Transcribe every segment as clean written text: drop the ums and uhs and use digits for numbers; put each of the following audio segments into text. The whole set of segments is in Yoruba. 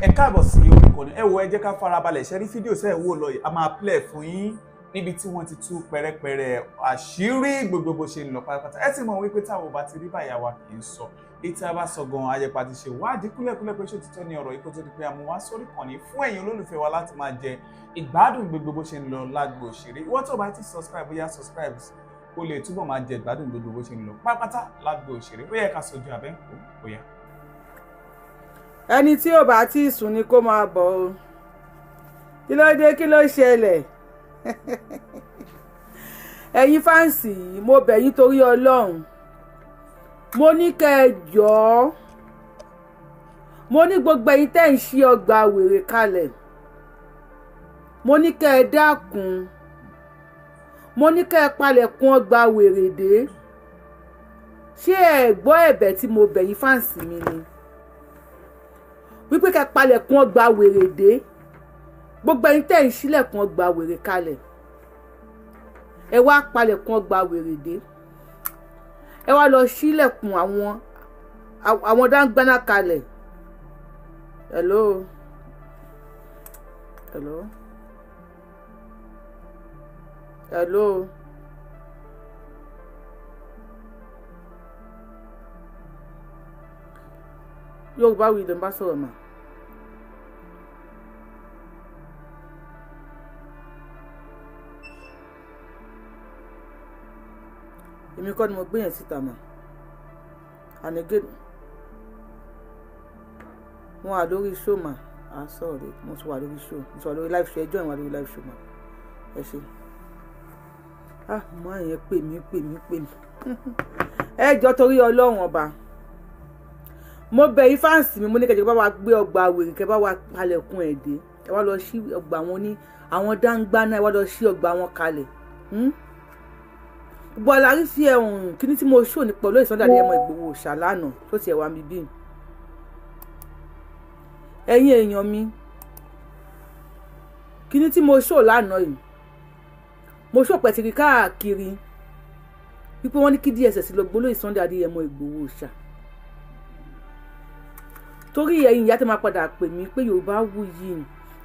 ẹ káàbọ̀ sí orí ìkànnì ẹ wo ẹ jẹ́ ká farabalẹ̀ ṣe rí fídíò sẹ́ẹ̀ wò lọ yìí a máa play fún yín níbi tí wọ́n ti tú pẹrẹpẹrẹ àṣírí gbogbo bó ṣe ń lọ pátápátá ẹ ti mọ̀ wípé táwọn bá ti rí báyà wa kì í sọ ètí a bá sọ gan ayẹpa ti ṣe wádìí kúlẹ̀kúlẹ̀ pé ṣòtítọ́ ni ọ̀rọ̀ yìí kó tó di pé a mú wá sórí ìkànnì fún ẹ̀yin olólùfẹ́ wa láti máa jẹ ìgbádùn gbogbo bó ṣe ń lọ lágbo òṣèré ìwọ tó bá ti subscribe bóyá subscribe kó lè túbọ̀ máa jẹ ìgbádùn gbogbo bó ṣe ń lọ pátápátá lágbo òṣèré ó yẹ ká sojú abẹ́ǹkó bóyá. ẹni tí ò bá tí ì sùn ni kó máa bọ̀ o kí ló dé kí ló ṣẹlẹ̀ ẹ̀yin fáǹsì yìí mo bẹ̀ yín torí Ọlọ́run mo ní kẹ́ ẹ jọ̀ọ́ mo ní gbogbo ẹ̀yin tẹ́ ń ṣí ọgbà wèrè kalẹ̀ mo ní kẹ́ ẹ dákun mo ní kẹ́ ẹ palẹ̀kùn ọgbà wèrè dé ṣé ẹ gbọ́ ẹ̀bẹ̀ tí mo bẹ̀ yín fáǹsì mi ni wípé kẹ́ ẹ palẹ̀kùn ọgbà wèrè dé gbogbo ẹ̀yin tẹ́ ń ṣílẹ̀kùn ọgbà wèrè kalẹ̀ ẹ wá palẹ̀kùn ọgbà wèrè dé ẹ wá lọ ṣílẹ̀kùn àwọn dáńgbáná kalẹ̀ hello hello hello Yorùbá Wuyi ló ń bá sọ̀rọ̀ mà. èmi kọ́ ni mo gbé yẹn síta mà and again mo wà lórí show mà sorry mo ti wà lórí show mo ti wà lórí live show ẹjọ́ ìwà lórí live show mà ẹ ṣe mo àyẹn pè mí ẹ jọ torí Ọlọ́run ọba mo bẹ̀ yín fáǹsì mi mo ní kẹjọ bá wa gbé ọgbà wèrè kẹ bá wa palẹ̀kùn ẹ̀ dé ẹ wá lọ sí ọgbà wọn ní àwọn dáńgbáná ẹ wá lọ sí ọgbà wọn kalẹ̀ gbogbo alárí sí ẹ̀hún kíní tí mo ṣò ní pẹ̀lú Sunday Adéyẹmọ Ìgbòho ṣàlánà tó tiẹ̀ wá mi bí ẹ̀yin èèyàn mi kíní tí mo ṣò lánàá yìí mo ṣò pẹ̀tìrì káàkiri wípé wọ́n ní kí DSS lọ gbólóyè Sunday Adéyẹmọ Ìgbòho ṣà torí ẹ̀yin ìyá tó máa padà pè mí pé Yorùbá Wuyi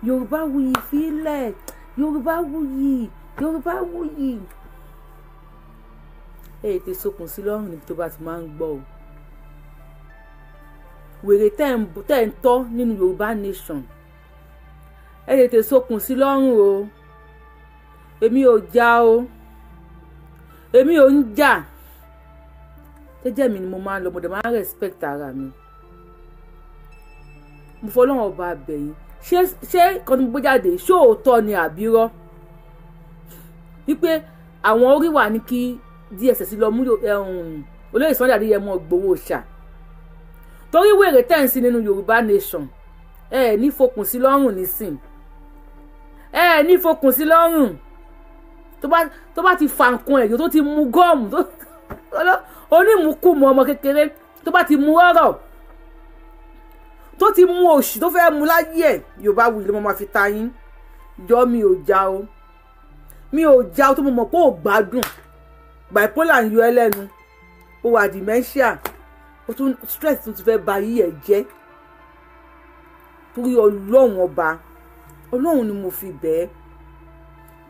Yorùbá Wuyi fílẹ̀ Yorùbá Wuyi Yorùbá Wuyi ètè sokùn sí lọ́rùn níbi tó bá ti máa ń gbọ́ o wèrè tẹ́ ń tọ́ nínú Yorùbá nation ètè sokùn sí lọ́rùn o èmi ò já o èmi ò ń jà jẹ́jẹ́ mi ni mo máa ń lọ mo dẹ̀ máa ń respect ara mi mo fọlọ́run ọba bẹ̀yìn ṣé kan tó gbé jáde ṣóòótọ́ ni àbírọ́ wípé àwọn orí wà ní kí DSS lọ mú olóyè Sunday Adéyẹmọ Ìgbòho ṣà torí wèrè tẹ́ǹsì nínú Yorùbá nation ní fokùn sí lọ́rùn nísìn ní fokùn sí lọ́rùn tó bá ti fa nǹkan ẹ̀yọ́ tó ti mu gọ́ọ̀mù onímùkùmù ọmọ kékeré tó bá ti mu ọ̀rọ̀ tó ti mu òṣì tó fẹ́ mu láyé ẹ̀ Yorùbá Wuyi ló máa fi ta yín jọ mi ò já o tó mo mọ̀ pé ò gbádùn bipolar ń yọ ẹ́ lẹ́nu ó wà dementia ó tún stress tó ti fẹ́ ba yí ẹ̀ jẹ́ torí Ọlọ́run ọba Ọlọ́run ni mo fi bẹ́ẹ̀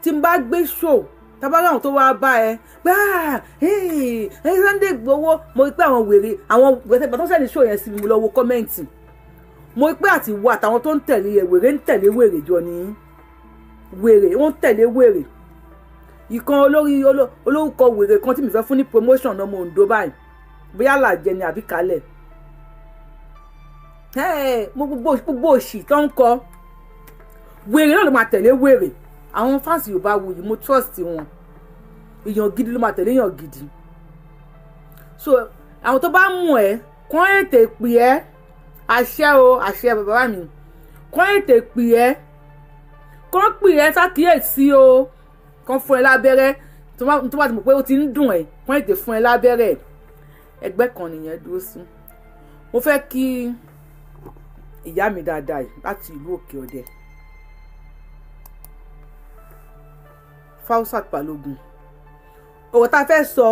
tí n bá gbé show tábàlà àwọn tó wá bá ẹ Sunday Igboho mo rí pé àwọn wèrè àwọn wèrè tó sẹ́ni show yẹn sí mi mo lọ wo kọ́mẹ́ǹtì mo rí pé àti wo àtàwọn tó ń tẹ̀lé ẹ wèrè ń tẹ̀lé wèrè jọ ní wèrè wọ́n ń tẹ̀lé wèrè ìkan olórúkọ wèrè kan tí mi fẹ́ fún ní promotion ọmọ Ondo báyìí bóyá làjẹ ni àbí kalẹ̀ gbogbo òṣì tó ń kọ wèrè náà ló máa tẹ̀lé wèrè àwọn fans Yorùbá Wuyi mo trust wọn èèyàn gidi ló máa tẹ̀lé èèyàn gidi so àwọn tó bá mú ẹ kàn ètè pè ẹ́ àṣẹ bàbá mi kàn ètè pè ẹ́ kàn pè ẹ́ sákìyèsí o kàn fún ẹ lábẹ́rẹ́ tó bá ti mọ̀ pé ó ti ń dùn ẹ́ kàn ètè fún ẹ lábẹ́rẹ́ ẹgbẹ́ kan nìyẹn dúró sí mo fẹ́ kí ìyá mi dáadáa yìí láti ìlú Òkè Ọdẹ Fausat Balogun ọ̀rọ̀ tá a fẹ́ sọ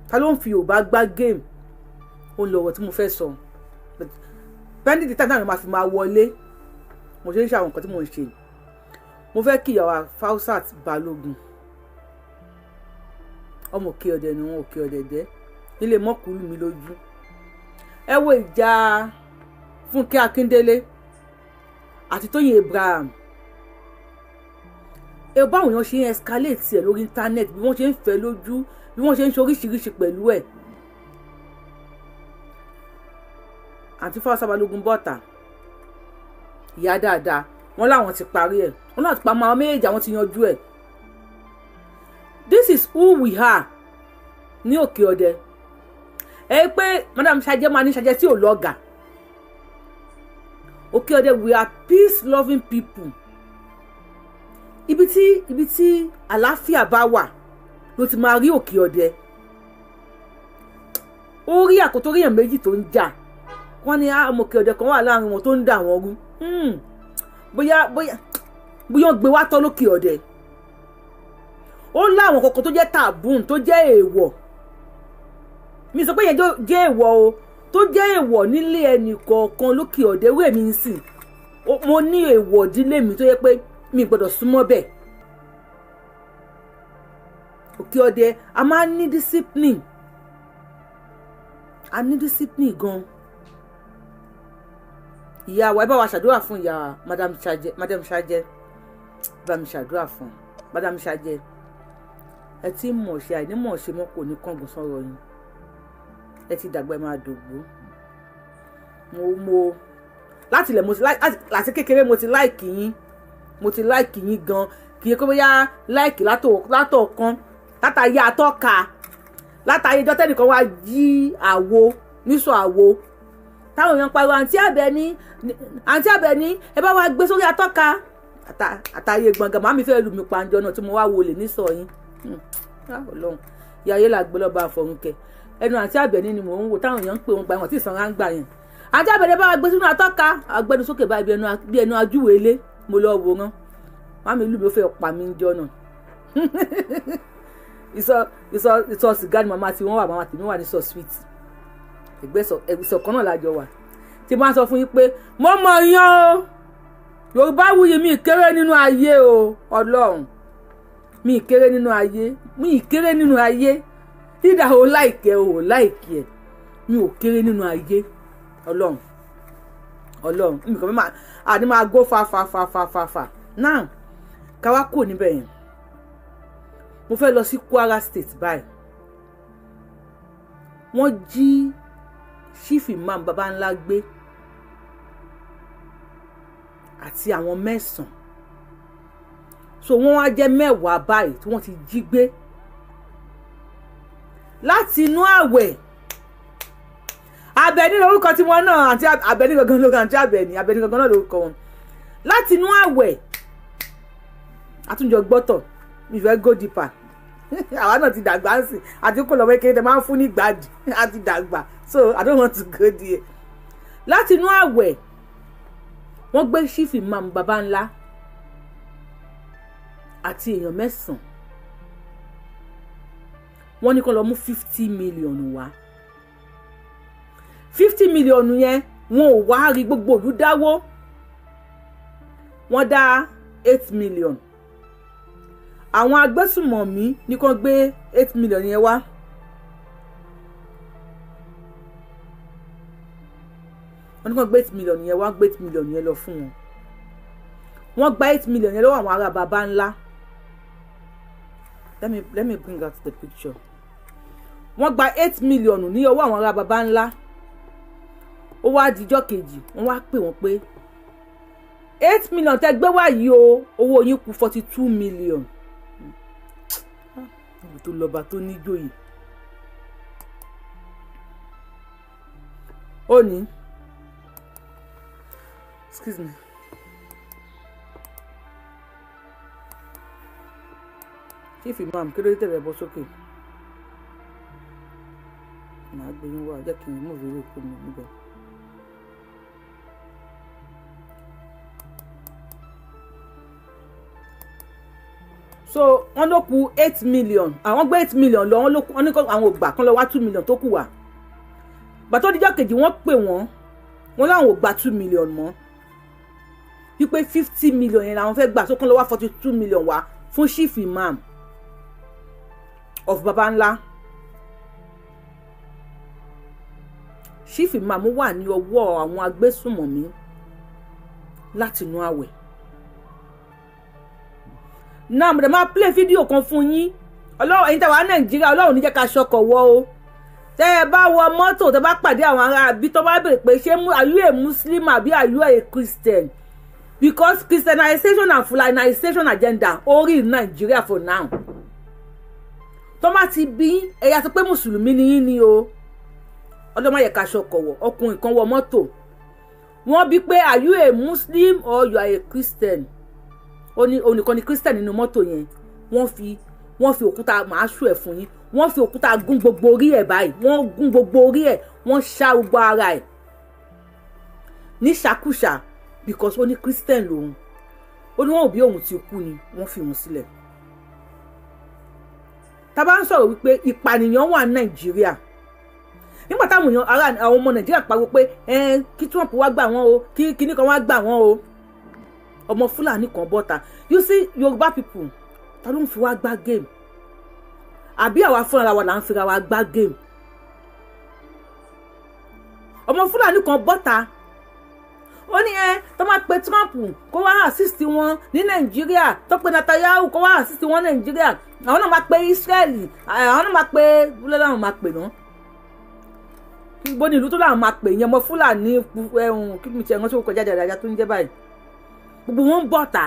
ta ló ń fi Yorùbá gbá game ó lọ ọ̀rọ̀ tí mo fẹ́ sọ pending the time náà máa fi máa wọlé mo ṣe ń ṣe àwọn nǹkan tí mo ń ṣe mo fẹ́ kí ìyàwó Fausat Balógun ọmọ Òkè Ọdẹ ni wọn Òkè Ọdẹ dẹ nílé mọ́kùlù mi lójú ẹ wo ìjà Fúnkẹ́ Akíndélé àti Tóyìn Abraham ẹ báwọn èèyàn ṣe ń escalate ẹ lórí íńtánẹ́ẹ̀tì bí wọ́n ṣe ń fẹ́ lójú bí wọ́n ṣe ń ṣe oríṣiríṣi pẹ̀lú ẹ̀ àti Fausat Balógun bọ́ta ìyá dáadáa wọ́n láwọn ti parí ẹ̀ wọ́n láwọn ti pa máa méjèèjì àwọn ti yanjú ẹ̀ this is who we are ní Òkè Ọdẹ ẹ pé madam Ṣajẹ máa ní Ṣajẹ tí ò lọ́gà Òkè Ọdẹ we are peace loving people ibi tí àlàáfíà bá wà ló ti máa rí Òkè Ọdẹ ó rí àkótó ríyàn méjì tó ń jà wọ́n ní ọmọ Òkè Ọdẹ kan wà láàrin wọn tó ń dà wọ́n rú bóyá gbé wá tọ́ lókè Ọdẹ ó láwọn kọ̀ọ̀kan tó jẹ́ tàbùn tó jẹ́ èèwọ̀ mi sọ pé yẹn jẹ́ èèwọ̀ o tó jẹ́ èèwọ̀ nílé ẹnì kọ̀ọ̀kan lókè Ọdẹ wé mi ń sìn mo ní èèwọ̀ ìdílé mi tó yẹ pé mi gbọ́dọ̀ súnmọ́ bẹ́ẹ̀ Òkè Ọdẹ a máa ní discipline gan ìyá wa ẹ bá wa ṣàdúrà fún ìyá madam Ṣajẹ bá mi ṣàdúrà fún madam Ṣajẹ ẹ ti mọ̀ ṣe àìnímọ̀ ṣe mọ́ kò ní kángun sọ̀rọ̀ yín ẹ ti dàgbà ẹ máa dògbó mo láti ilẹ̀ láti kékeré mo ti láìkì yín gan kì í kó bóyá láìkì látọ̀ọ̀kan látàyé atọ́ka látàyé ìjọ tẹ́nìkan wá jí àwo níṣọ àwo táwọn èèyàn pariwo àǹtí Àbẹ̀ní ẹ bá wa gbé sórí atọ́ka àtàyè gbọ̀ngàn màmí fẹ́ lù mí panjọ náà tí mo wá wọlé níṣọ yín Ọlọ́run ìyá ayé là gbé lọ́ba àfọ̀rúnkẹ́ ẹnu àǹtí Àbẹ̀ní ni mò ń wò táwọn èèyàn ń pè wọn gba ìwọ̀n tí ìsanra ń gbà yẹn àǹtí Àbẹ̀ní bá wa gbé sínú atọ́ka agbẹnusókè báyìí bí ẹnu ajúwe ilé mo lọ wòran màmí lù mí ó fẹ́ pa mí ń jọ náà ìsọ sìgá ni màmá tí wọ́n wà màmá tèmi wà ní sọ sweet ìsọ̀ kan náà lájọ wà tí wọ́n sọ fún yín pé mo mọ̀ yán o Yorùbá Wuyi mi kéré nínú ayé o Ọlọ́run mi kéré nínú ayé dídà o láìkẹ́ mi ò kéré nínú ayé Ọlọ́run mi kàn máa àní máa go fa náà káwá kò níbẹ̀ yẹn mo fẹ́ lọ sí Kwara State báyìí wọ́n jí chief imam baba ńlá gbé àti àwọn 9 so wọ́n wá jẹ́ 10 báyìí tí wọ́n ti jí gbé láti inú àwẹ̀ Àbẹ̀ní lórúkọ tí wọ́n náà àti Àbẹ̀ní gangan lórúkọ àti Àbẹ̀ní gangan náà lórúkọ wọn láti inú àwẹ̀ àtúnjọ gbọ́tọ̀ mi fẹ́ go deeper àwa náà ti dàgbà sí àti kò lọ́wọ́ kéde máa ń fún ní gbàdì àti dàgbà so I don't want to go there láti inú àwẹ̀ wọ́n gbé chief imam baba ńlá àti èèyàn 9 wọ́n ní kó lọ mú 50 million wá 50 million yẹn wọn ò wá rí gbogbo ìlú dáwó wọ́n dá 8 million àwọn agbésùmọ̀mí ní kó gbé 8 million yẹn wá wọ́n ní kó gbé 8 million yẹn wá gbé 8 million yẹn lọ fún wọn wọ́n gba 8 million yẹn lọ́wọ́ àwọn ará baba ńlá let me bring out the picture wọ́n gba 8 million ní ọwọ́ àwọn ará baba ńlá ó wá dijọ́ kejì wọ́n wá pè wọ́n pé 8 million tẹ́ gbé wá yìí o owó yín kù 42 million ibi tó lọ́ba tó níjòyè ó ní excuse me chief imam kí ló dé tẹ̀lé bọ́ sókè màá gbé yín wá jẹ́ kí n mú ìrírí kú mi níbẹ̀. so wọ́n ló kù 8 million àwọn gbé 8 million lọ wọ́n ní àwọn ògbà kan lọ wá 2 million tó kù wá gbàtọ́ díjọ́ kejì wọ́n pè wọ́n láwọn ògbà 2 million mọ́ wípé 50 million yẹn làwọn fẹ́ gbà tó kàn lọ wá 42 million wá fún chief imam of Babanla. Chief imam wà ní ọwọ́ àwọn agbésùnmọ̀mí láti inú àwẹ̀. Náà mo dẹ̀ máa play fídíò kan fún yín. Ọlọ́run ẹ̀yin tẹ́ wà Nàìjíríà, Ọlọ́run ní jẹ́ ká ṣọkọ̀ wọ́ o. Tẹ́ ẹ bá wọ mọ́tò, tẹ́ bá pàdé àwọn ará àbí tó bá bèrè pé ṣé are you a Muslim àbí are you a Christian? Because Christianization and Fulanization agenda orí Nigeria for now. Tó má ti bí ẹ̀yà sọ pé Mùsùlùmí ni yín ni o. Ọlọ́run má yẹ ká ṣọkọ̀ wọ́. Ọkùnrin kan wọ mọ́tò. Wọ́n bí pé are you a Muslim or you are a Christian? Onìkan ni Christian nínú mọ́tò yẹn. Wọ́n fi òkúta màá ṣù ẹ̀ fún yín. Wọ́n fi òkúta gún gbogbo orí ẹ̀ báyìí. Wọ́n gún gbogbo orí ẹ̀. Wọ́n ṣá gbogbo ara ẹ̀. Ní ṣàkúṣà because ó ní Christian lòun. Ó ní wọn ò bí òun ti kú ni wọ́n fi òun sílẹ̀. Tá bá ń sọ̀rọ̀ wípé ìpànìyàn wà ní Nàìjíríà. Nígbà táwọn èèyàn àwọn ọmọ Nàìjíríà pariwo pé kí Trump wá gbà wọ́n o, kí kinní kan wá gbà wọ́n o. Ọmọ Fúlàní kan bọ́ta. You see Yoruba people, ta ló ń fi wá gbá game? Àbí àwa fúnra wa là ń fira wa gbá game? Ọmọ Fúlàní kan bọ́ta. Ó ní tó máa pe Trump kó wá assist wọn ní Nàìjíríà, tó pe Netanyahu kó wá assist wọn ní Nàìjíríà. Àwọn náà máa pe Israeli, àwọn náà máa pe búlẹ̀ láwọn máa pè náà. Bó ní ìlú tó láwọn máa pè yẹn ọmọ Fúlàní kí mi ti ẹ̀rán tí ó kọjá dáadáa tó ń jẹ́ báyìí. Gbogbo wọn ń bọ́ta.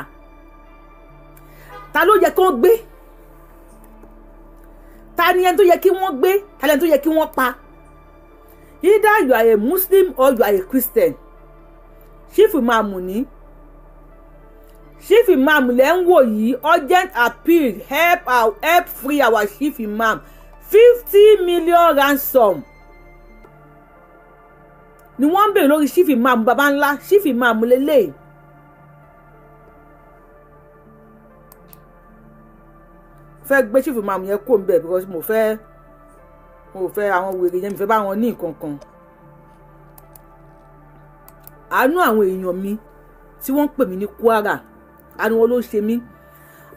Ta ló yẹ kí wọ́n gbé? Ta ni ẹni tó yẹ kí wọ́n gbé? Ta ni ẹni tó yẹ kí wọ́n pa? Either you are a Muslim or you are a Christian. Chief Imam ni. Chief Imam lẹ́ ń wò yìí, urgent appeal, help free our Chief Imam. 50 million ransom. Ni wọ́n ń bèrè lórí Chief Imam Babanla, Chief Imam lélẹ̀. Fẹ́ gbé Chief Imam yẹn kó ń bẹ̀ because mo fẹ́ àwọn wèrè yẹn mi fẹ́ bá wọn ní nǹkan kan. Àánú àwọn èèyàn mi tí wọ́n ń pè mí ní Kwara, àánú wọn ló ṣe mí.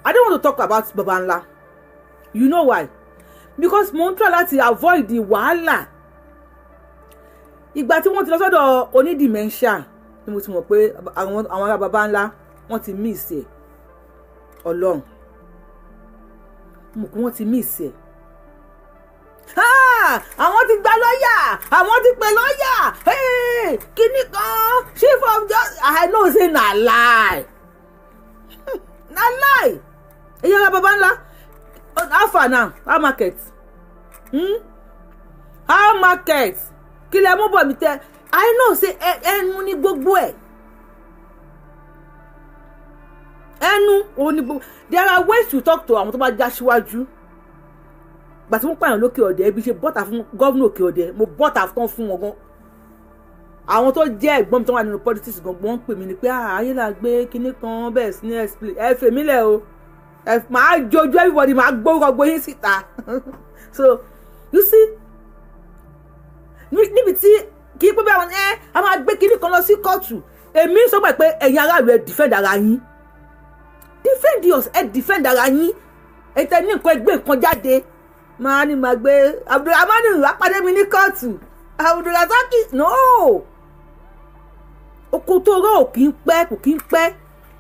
I don't want to talk about Babanla. You know why? Because mo ń try láti avoid the wàhálà. Ìgbà tí wọ́n ti lọ sọ́dọ̀ onídìmẹ́ńṣà ni mo ti mọ̀ pé àwọn ará Babanla wọ́n ti miss ẹ̀. Ọlọ́run. Mo kún wọ́n ti miss ẹ̀. Àwọn ti gba lọ́yà, àwọn ti pè lọ́yà. Kíní kan chief of justice. I know say na lie. Na lie. Ẹ̀yin ará Babanla. How far now? How market? How market? Kí lẹ mú bọ̀ mi tẹ́? I know say ẹnu ní gbogbo ẹ̀. Ẹnu òun ní gbogbo. There are ways to talk to àwọn tó bá já síwájú. But mo pààyàn lókè ọ̀dẹ̀ ibi ṣe bọ́tà fún gọ́vnà òkè ọ̀dẹ̀ mo bọ́tà fún wọn gan. Àwọn tó jẹ́ ẹ̀gbọ́n mi tó wà nínú politics gan wọ́n ń pè mí ni pé ayé là gbé kinní kan bẹ́ẹ̀ sí ní explain ẹ fèmí lẹ̀ o máa jojú everybody máa gbórúkọ gbóyún síta. So you see níbi tí kí pé bí àwọn a máa gbé kinní kan lọ sí kóòtù èmi sọ pé ẹ̀yin aráàlú ẹ defend ara yín defend yours ẹ defend ara yín ẹ tẹ ní nǹkan ẹgbẹ́ nǹkan jáde. Máa ní máa gbé Abdulrahman apàdé mi ní kóòtù Abdulrasaki no oko tó rọ ò kì í pẹ́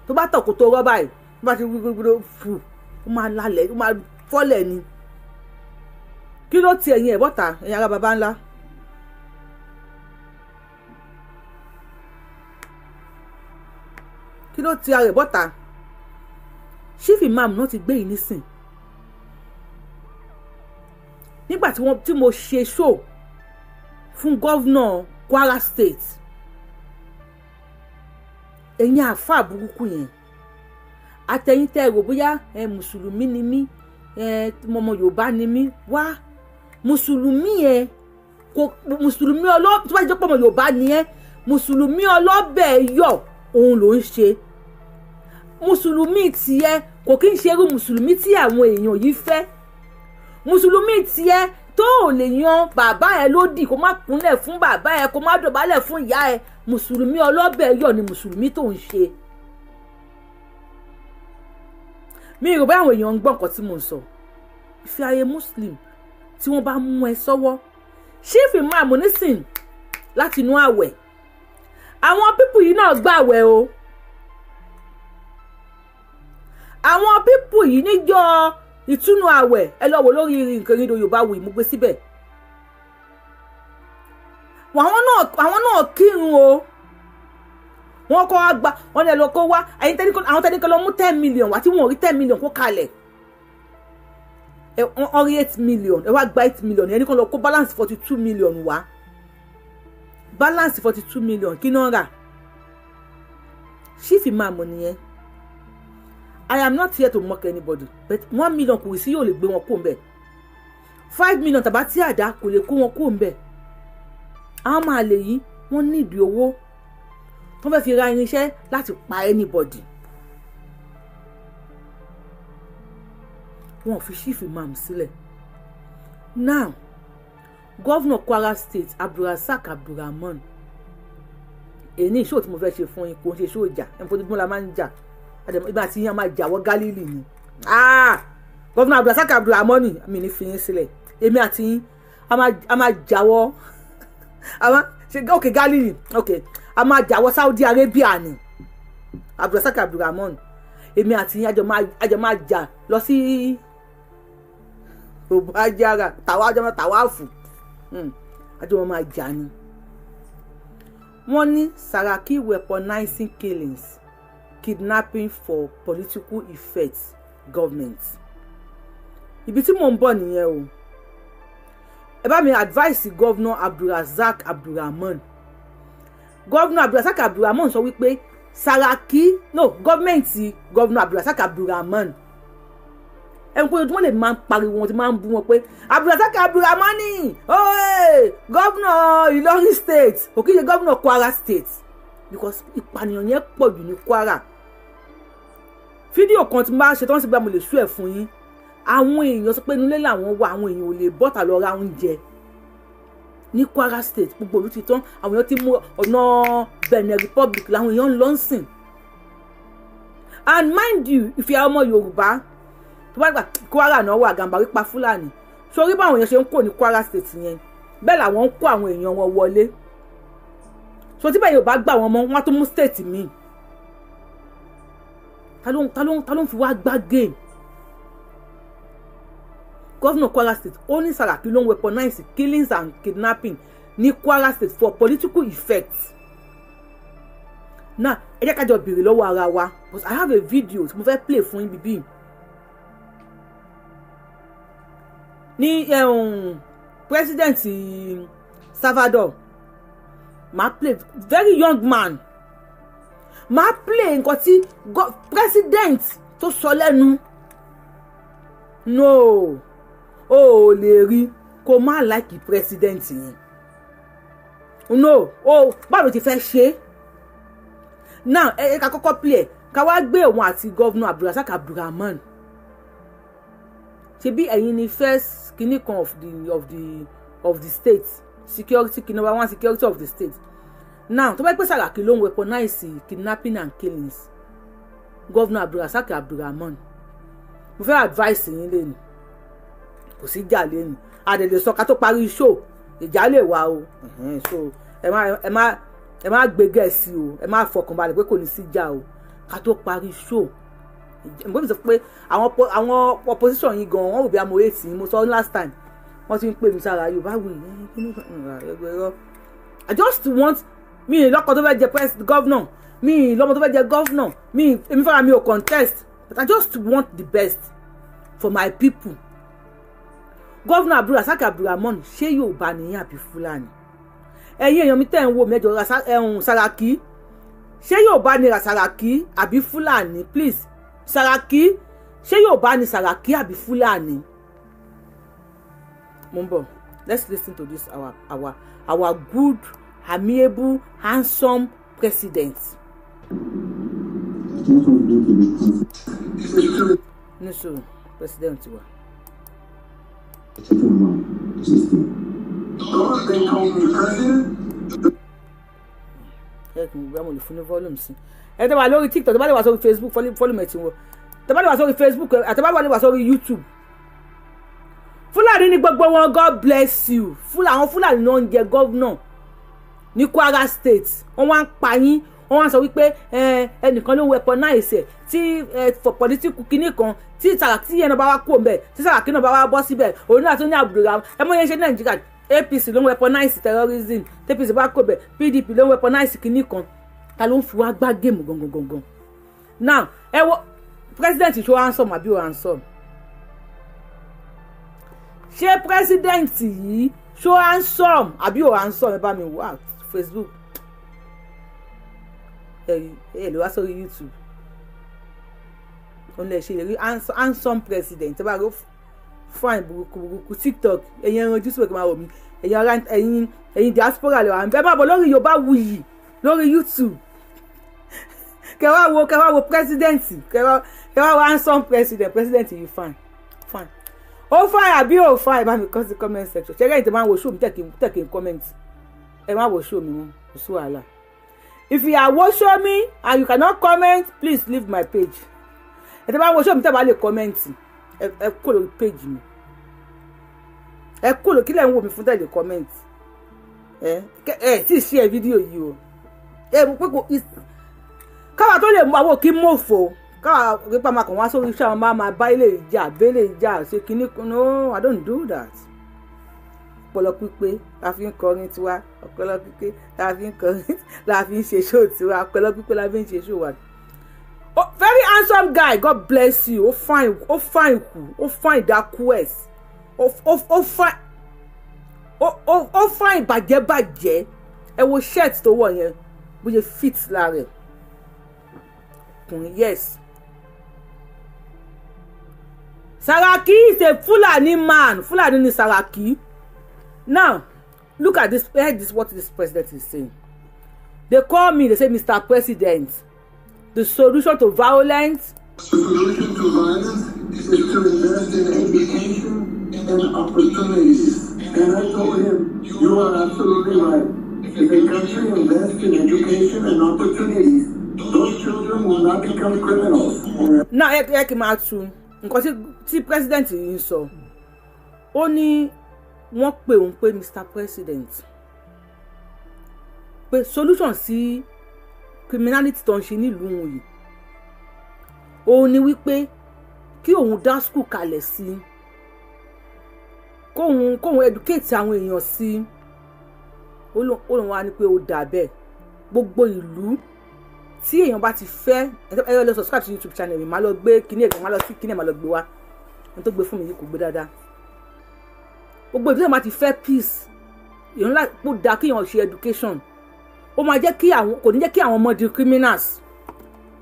tó bá tọ̀ kó tó rọ báyìí tó bá ti gbogbo fù ó máa lálẹ̀ ó máa fọ́lẹ̀ ni. Kí ló ti ẹ̀yin ẹ̀ bọ́ta ẹ̀yin ará Babanla? Kí ló ti ara ẹ̀ bọ́ta? Chief Imam náà ti gbé yìí nísìn. Nígbà tí mo ṣe show fún gọ́vnà Kwara State ẹ̀yin àfáà burúkú yẹn àtẹ̀yìn tẹ́ rò bóyá mùsùlùmí ni mí ọmọ Yorùbá ni mí wá mùsùlùmí yẹn kò mùsùlùmí tó bá jẹ́ pé ọmọ Yorùbá ni mùsùlùmí ọlọ́bẹ̀ yọ̀ òun ló ń ṣe mùsùlùmí tiẹ̀ kò kí ń ṣe irú mùsùlùmí tí àwọn èèyàn yìí fẹ́ mùsùlùmí tiẹ̀ tó ò lè yan bàbá ẹ lódì kó má kúnlẹ̀ fún bàbá ẹ kó má dọ̀bálẹ̀ fún ìyá ẹ mùsùlùmí ọlọ́bẹ̀ yọ̀ ni mùsùlùmí tó ń ṣe mi rò bá àwọn èèyàn ń gbọ́ nǹkan tí mò ń sọ. If you are a Muslim tí wọ́n bá mú ẹ sọ́wọ́ chief imam nísìn láti inú àwẹ̀ àwọn pípù yìí náà gbàwẹ̀ o. Àwọn pípù yìí níjọ́ ìtúnu àwẹ̀ ẹ lọ wò lórí nǹkan Ile Yoruba Wuyi mo gbé síbẹ̀. Àwọn náà kírun o. Wọ́n kọ́ àgbà wọ́n lè lọ kó wá àwọn tẹ́nìkan lọ mú 10 million wá tí wọ́n rí 10 million kó kalẹ̀. Wọ́n rí 8 million ẹ wá gba 8 million ẹni kan lọ kó balance 42 million wá. Balance 42 million kí náà rà. Chief imam nìyẹn. I am not here to mock anybody but 1 million kò sí yóò lè gbé wọn kó ńbẹ̀. 5 million tàbá tí àdá kò lè kó wọn kó ńbẹ̀. Àwọn máa lè yí wọ́n ní ìdí owó wọ́n fẹ́ fi ra irinṣẹ́ láti pa anybody. Wọ́n fi chief imam sílẹ̀. Now governor Kwara State Abdulrasaq Abdulrahman èyí ìṣó tí mo fẹ́ ṣe fún yín kò ń ṣe ṣó ìjà ẹni fojúmọ́ la máa ń jà ìgbà tí yín á máa jàwọ́ Gálílì ni. Governor Abdulrasaq Abdulrahman mi ní fi yín sílẹ̀ èmi àti yín a máa jàwọ́ okay Gálílì okay a máa jàwọ́ Saudi Arabia ni Abdulrasaq Abdulrahman èmi àti yín àjọ máa jà lọ sí Òbájára tàwáfù àjọ máa jà ni. Wọ́n ní Saraki weaponizing killings kidnapping for political effect government. Ibi tí mò ń bọ̀ nìyẹn o. Ẹ bá mi advice Governor Abdulrasaq Abdulrahman. Governor Abdulrasaq Abdulrahman sọ wípé Saraki gọ́ọ̀mẹ̀ntì Governor Abdulrasaq Abdulrahman ẹn pé ojúmọ́ lè máa ń pariwo wọn ti máa ń bú wọn pé Abdulrasaq Abdulrahman ni Governor Ilorin State kò kí ṣe Governor Kwara State because ìpànìyàn yẹn pọ̀ jù ní Kwara. Fídíò kan tí mo bá ṣe tí wọ́n sì gbà mo lè sú ẹ̀ fún yín. Àwọn èèyàn sọ pé nílé làwọn wà àwọn èèyàn ò lè bọ́tà lọ ra oúnjẹ ní Kwara State gbogbo olú ti tán àwọn èèyàn ti mú ọ̀nà Benin Republic làwọn èèyàn ń lọ ń sìn. And mind you if you are ọmọ Yorùbá tó bá gbà Kwara náà wà Gàmbàrí pa Fúlàní sórí báwọn èèyàn ṣe ń kó ní Kwara State yẹn bẹ́ẹ̀ làwọn ń kó àwọn èèyàn wọn wọlé so tí báyìí ò bá gbà wọn mọ́ wọn á tó mú state míì ta ló ń fi wá gbá game. Governor Kwara State ó ní Saraki ló ń weaponize killings and kidnapping ní Kwara State for political effect. Now ẹ jẹ́ ká jọ béèrè lọ́wọ́ ara wa because I have a video tí mo fẹ́ play fún yín bíbí ní president Salvador máa play very young man máa play nǹkan tí president tó sọ lẹ́nu no o lè rí kó má like president yẹn no báwo ti fẹ́ ṣe now ẹ ká kọ́kọ́ play ká wá gbé òun àti governor Abdulrasaq Abdulrahman ṣebí ẹ̀yin ni first kinní kan of the state security number 1 security of the state now tó bá pẹ́ Saraki ló ń weaponize kidnapping and killings governor Abdulrasaq Abdulrahman mo fẹ́ advice yín lẹ́nu kò sí ìjà lẹ́nu àdèlè sọ ká tó parí show ìjà lè wà o so ẹ má gbé gẹ̀ẹ́sì o ẹ má fọkànbalẹ̀ pé kò ní sí ìjà o ká tó parí show mo bí sọ pé àwọn opposition yìí gan wọn ò bí amòye tì í mo sọ last time wọ́n ti ń pè mí sára Yorùbá Wuyi I just want mi lọ́kọ tó fẹ́ jẹ president governor mi lọ́mọ tó fẹ́ jẹ governor mi èmi fara mi ò contest but I just want the best for my people. Governor Abdulrasaq Abdulrahman ṣé Yorùbá nìyẹn àbí Fúlàní ẹ̀yin èèyàn mi tẹ́ ń wò mẹ́jọ Saraki ṣé Yorùbá ni Saraki àbí Fúlàní please Saraki ṣé Yorùbá ni Saraki àbí Fúlàní. Mumbo, let's listen to this our good, amiable, handsome president. Niso, president wa. Ẹ kì í gbé àwọn olùfúnni volume sí. Ẹ tẹ́ wà lórí TikTok, tó bá lè wà sórí Facebook, volume ẹ̀ tí wọ́n. tẹ́ bá lè wá sórí Facebook àti bá lè wá sórí YouTube. Fúlàní ní gbogbo wọn, God bless you. Àwọn Fúlàní náà ń jẹ governor ní Kwara State. Wọ́n wá ń pa yín, wọ́n wá sọ wípé ẹnìkan ló weaponize tí for political kinní kan tí Sàràkí yẹn náà bá wá kó ńbẹ̀ tí Sàràkí náà bá wá bọ́ síbẹ̀ òun náà tún ní Abdulrahman mọ̀ yẹn ṣe Nàìjíríà APC ló ń weaponize terrorism APC bá kó bẹ̀ PDP ló ń weaponize kinní kan ta ló ń fi wá gbá géèmù gangan. Now ẹ wo president ṣó handsome àbí ò handsome? Ṣé president yìí ṣó handsome àbí ò handsome? Ẹ bá mi wá Facebook ẹ lè wá sórí YouTube òun lè ṣe ìrírí handsome president ẹ bá rí fine burúkú TikTok ẹ̀yin ẹran ojú síbẹ̀ kí n máa wò mí ẹ̀yin diaspora lè wà ń bẹ́ẹ̀ má bọ̀ lórí Yoruba Wuyi lórí YouTube kẹwàá wo president kẹwàá wo handsome president yìí fine ó fine àbí ó fine bá mi kọ́ sí comment section ṣẹ́gẹ́ ìtẹ̀ máa ń wo show mi tẹ̀kí n comment ẹ má wo show mi mọ́ kò sí wàhálà. If you are watching me and you cannot comment, please leave my page. Ẹ tẹ́ bá watch me tẹ́ bá lè comment. Ẹ kó lórí page mi. Ẹ kó lórí kílẹ̀ ń wò mí fún tẹ́ lè comment. Tí share video yìí o. Mo pé kò káwa tó lè mú àwọn kí mòfò. Káwa rí pa máa kàn wá sórí iṣẹ́ àwọn máa bá ilé ìjà bẹ́lẹ̀ ìjà ṣe kíní. No, I don't do that. Ọpọlọ pípé la fi ń kọrin tiwa, ọpọlọ pípé la fi ń kọrin la fi ń ṣe show tiwa, ọpọlọ pípé la fi ń ṣe show wa. Very handsome guy, God bless you. Ó fine dakues. Ó fine bàjẹ́. Ẹ wo shirt tó wọ̀ yẹn bó ṣe fit lára ẹ̀. Yes. Sàràkí is a Fulani man. Fulani ni Sàràkí. Now, look at this. This is what this president is saying. They call me. They say, Mr. President, the solution to violence. The solution to violence is to invest in education and opportunities. And I told him, you are absolutely right. If a country invests in education and opportunities, those children will not become criminals. Now, ẹ kì máa tún nǹkan tí president yìí sọ. Ó ní wọ́n pè òun pé Mr. President pé solution sí criminality tó ń ṣe nílùú òun yìí òun ni wípé kí òun dá school kalẹ̀ sí kóun educate àwọn èèyàn sí ó lóun wá ní pé ó dà bẹ́ẹ̀ gbogbo ìlú tí èèyàn bá ti fẹ́ ẹ lọ subscribe sí YouTube channel mi máa lọ gbé kíní ẹ̀gbọ́n máa lọ sí kíní ẹ̀ máa lọ gbé wá ẹni tó gbé fún mi yìí kò gbé dáadáa gbogbo ìdílé máa ti fẹ́ peace èèyàn ńlá kó dáa kí èèyàn ṣe education ó máa jẹ́ kí àwọn kò ní jẹ́ kí àwọn ọmọ di criminals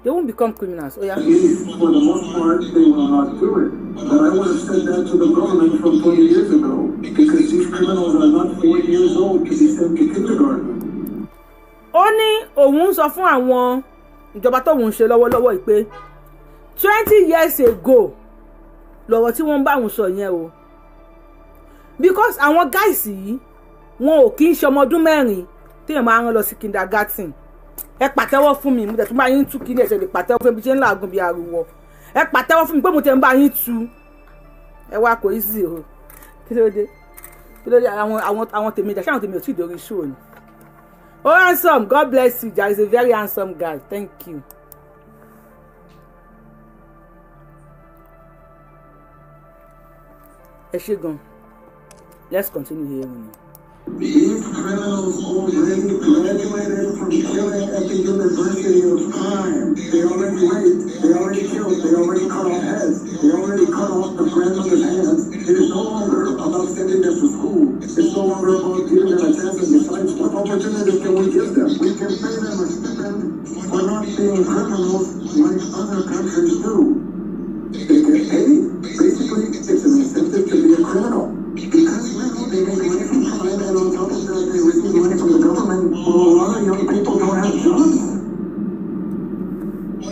they won't become criminals. Oh, yeah. For the most part, they will not do it. But I would have said that to the government from 20 years ago because these criminals are not 4 years old to be sent to kindergarten. Ó ní òun sọ fún àwọn ìjọba tóun ṣe lọ́wọ́lọ́wọ́ pé 20 years ago lọ́wọ́ tí wọ́n bá òun sọ yẹn o because àwọn guys yìí wọn ò kí ń ṣe ọmọ ọdún mẹ́rin téèyàn máa ń lọ sí kindergarten ẹ pàtẹ́wọ́ fún mi mo tẹ̀ tún bá yín tú kí ní ẹ̀ṣẹ̀ lè pàtẹ́wọ́ fún mi bí ṣe ń làágùn bí ariwo ẹ pàtẹ́wọ́ fún mi pé mo tẹ̀ ń bá yín tú ẹ wá kò easy o kí ló dé àwọn tèmi ìjà ṣé àwọn tèmi ò tí ì dórí show ni. Oh, handsome, God bless you. Jade is a very handsome guy. Thank you. Eshegun, let's continue here. These criminals already graduated from killing at the University of Crime. They already raped, they already killed, they already cut off heads, they already cut off the grandmother's hands. It is no longer about sending them to school. It's no longer about giving them a chance to decide what opportunities can we give them. We can pay them a stipend for not being criminals like other countries do. They get paid. Basically, it's an incentive to be a criminal. Because now they make money from crime, and on top of that, they receive money from the government. Well, a lot of young people don't have jobs.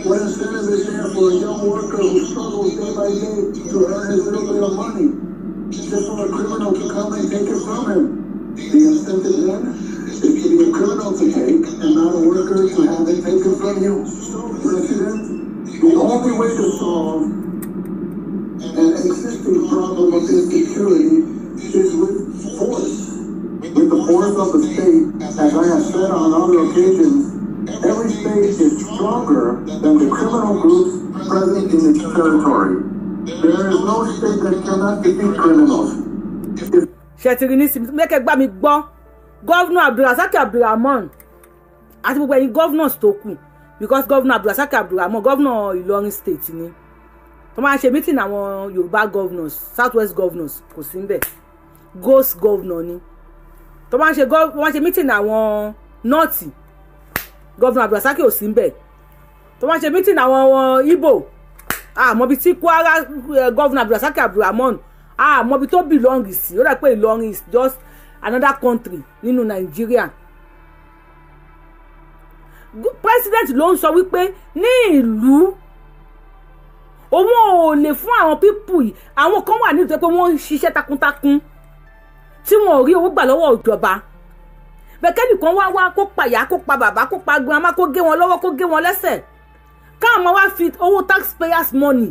What incentive is there for a young worker who struggles day by day to earn his little bit of money, just for a criminal to come and take it from him? The incentive then is to be a criminal to take, and not a worker to have it taken from you. So, President, The only way to solve an existing problem of insecurity is with force. With the force of the state, as I have said on other occasions, every state is stronger than the criminal groups present in its territory. There is no state that cannot defeat criminals. Ṣètìrì ní sinmi mẹ́kẹ́ gbá mi gbọ́ gọ́vnà Abdulrasaq Abdulrahman àti gbogbo ẹ̀yin governors tó kù because gọ́vnà Abdulrasaq Abdulrahman gọ́vnà Ìlọrin state ni tó máa ń ṣe meeting àwọn Yorùbá governors southwest governors kò sí níbẹ̀ ghost governor ni tó máa ń ṣe meeting àwọn north gọ́vnà Abdulrasaq ò sí níbẹ̀ tó máa ń ṣe meeting àwọn Igbo àmọ́bi tí Kwara gọ́vnà Abdulrasaq Abdulrahman àmọ́bi tó belong sí ó dà pé Ìlọrin is just another country nínú Nàìjíríà. President ló ń sọ wípé ní ìlú òun ò lè fún àwọn pípù yìí àwọn kan wà nítorí pé wọ́n ń ṣiṣẹ́ takuntakun tí wọn ò rí owó gbà lọ́wọ́ ìjọba bẹ́ẹ̀kẹ́nì kan wá kó pa ìyá kó pa bàbá kó pa grandma kó gé wọn lọ́wọ́ kó gé wọn lẹ́sẹ̀ káwọn wá fi owó taxpayers money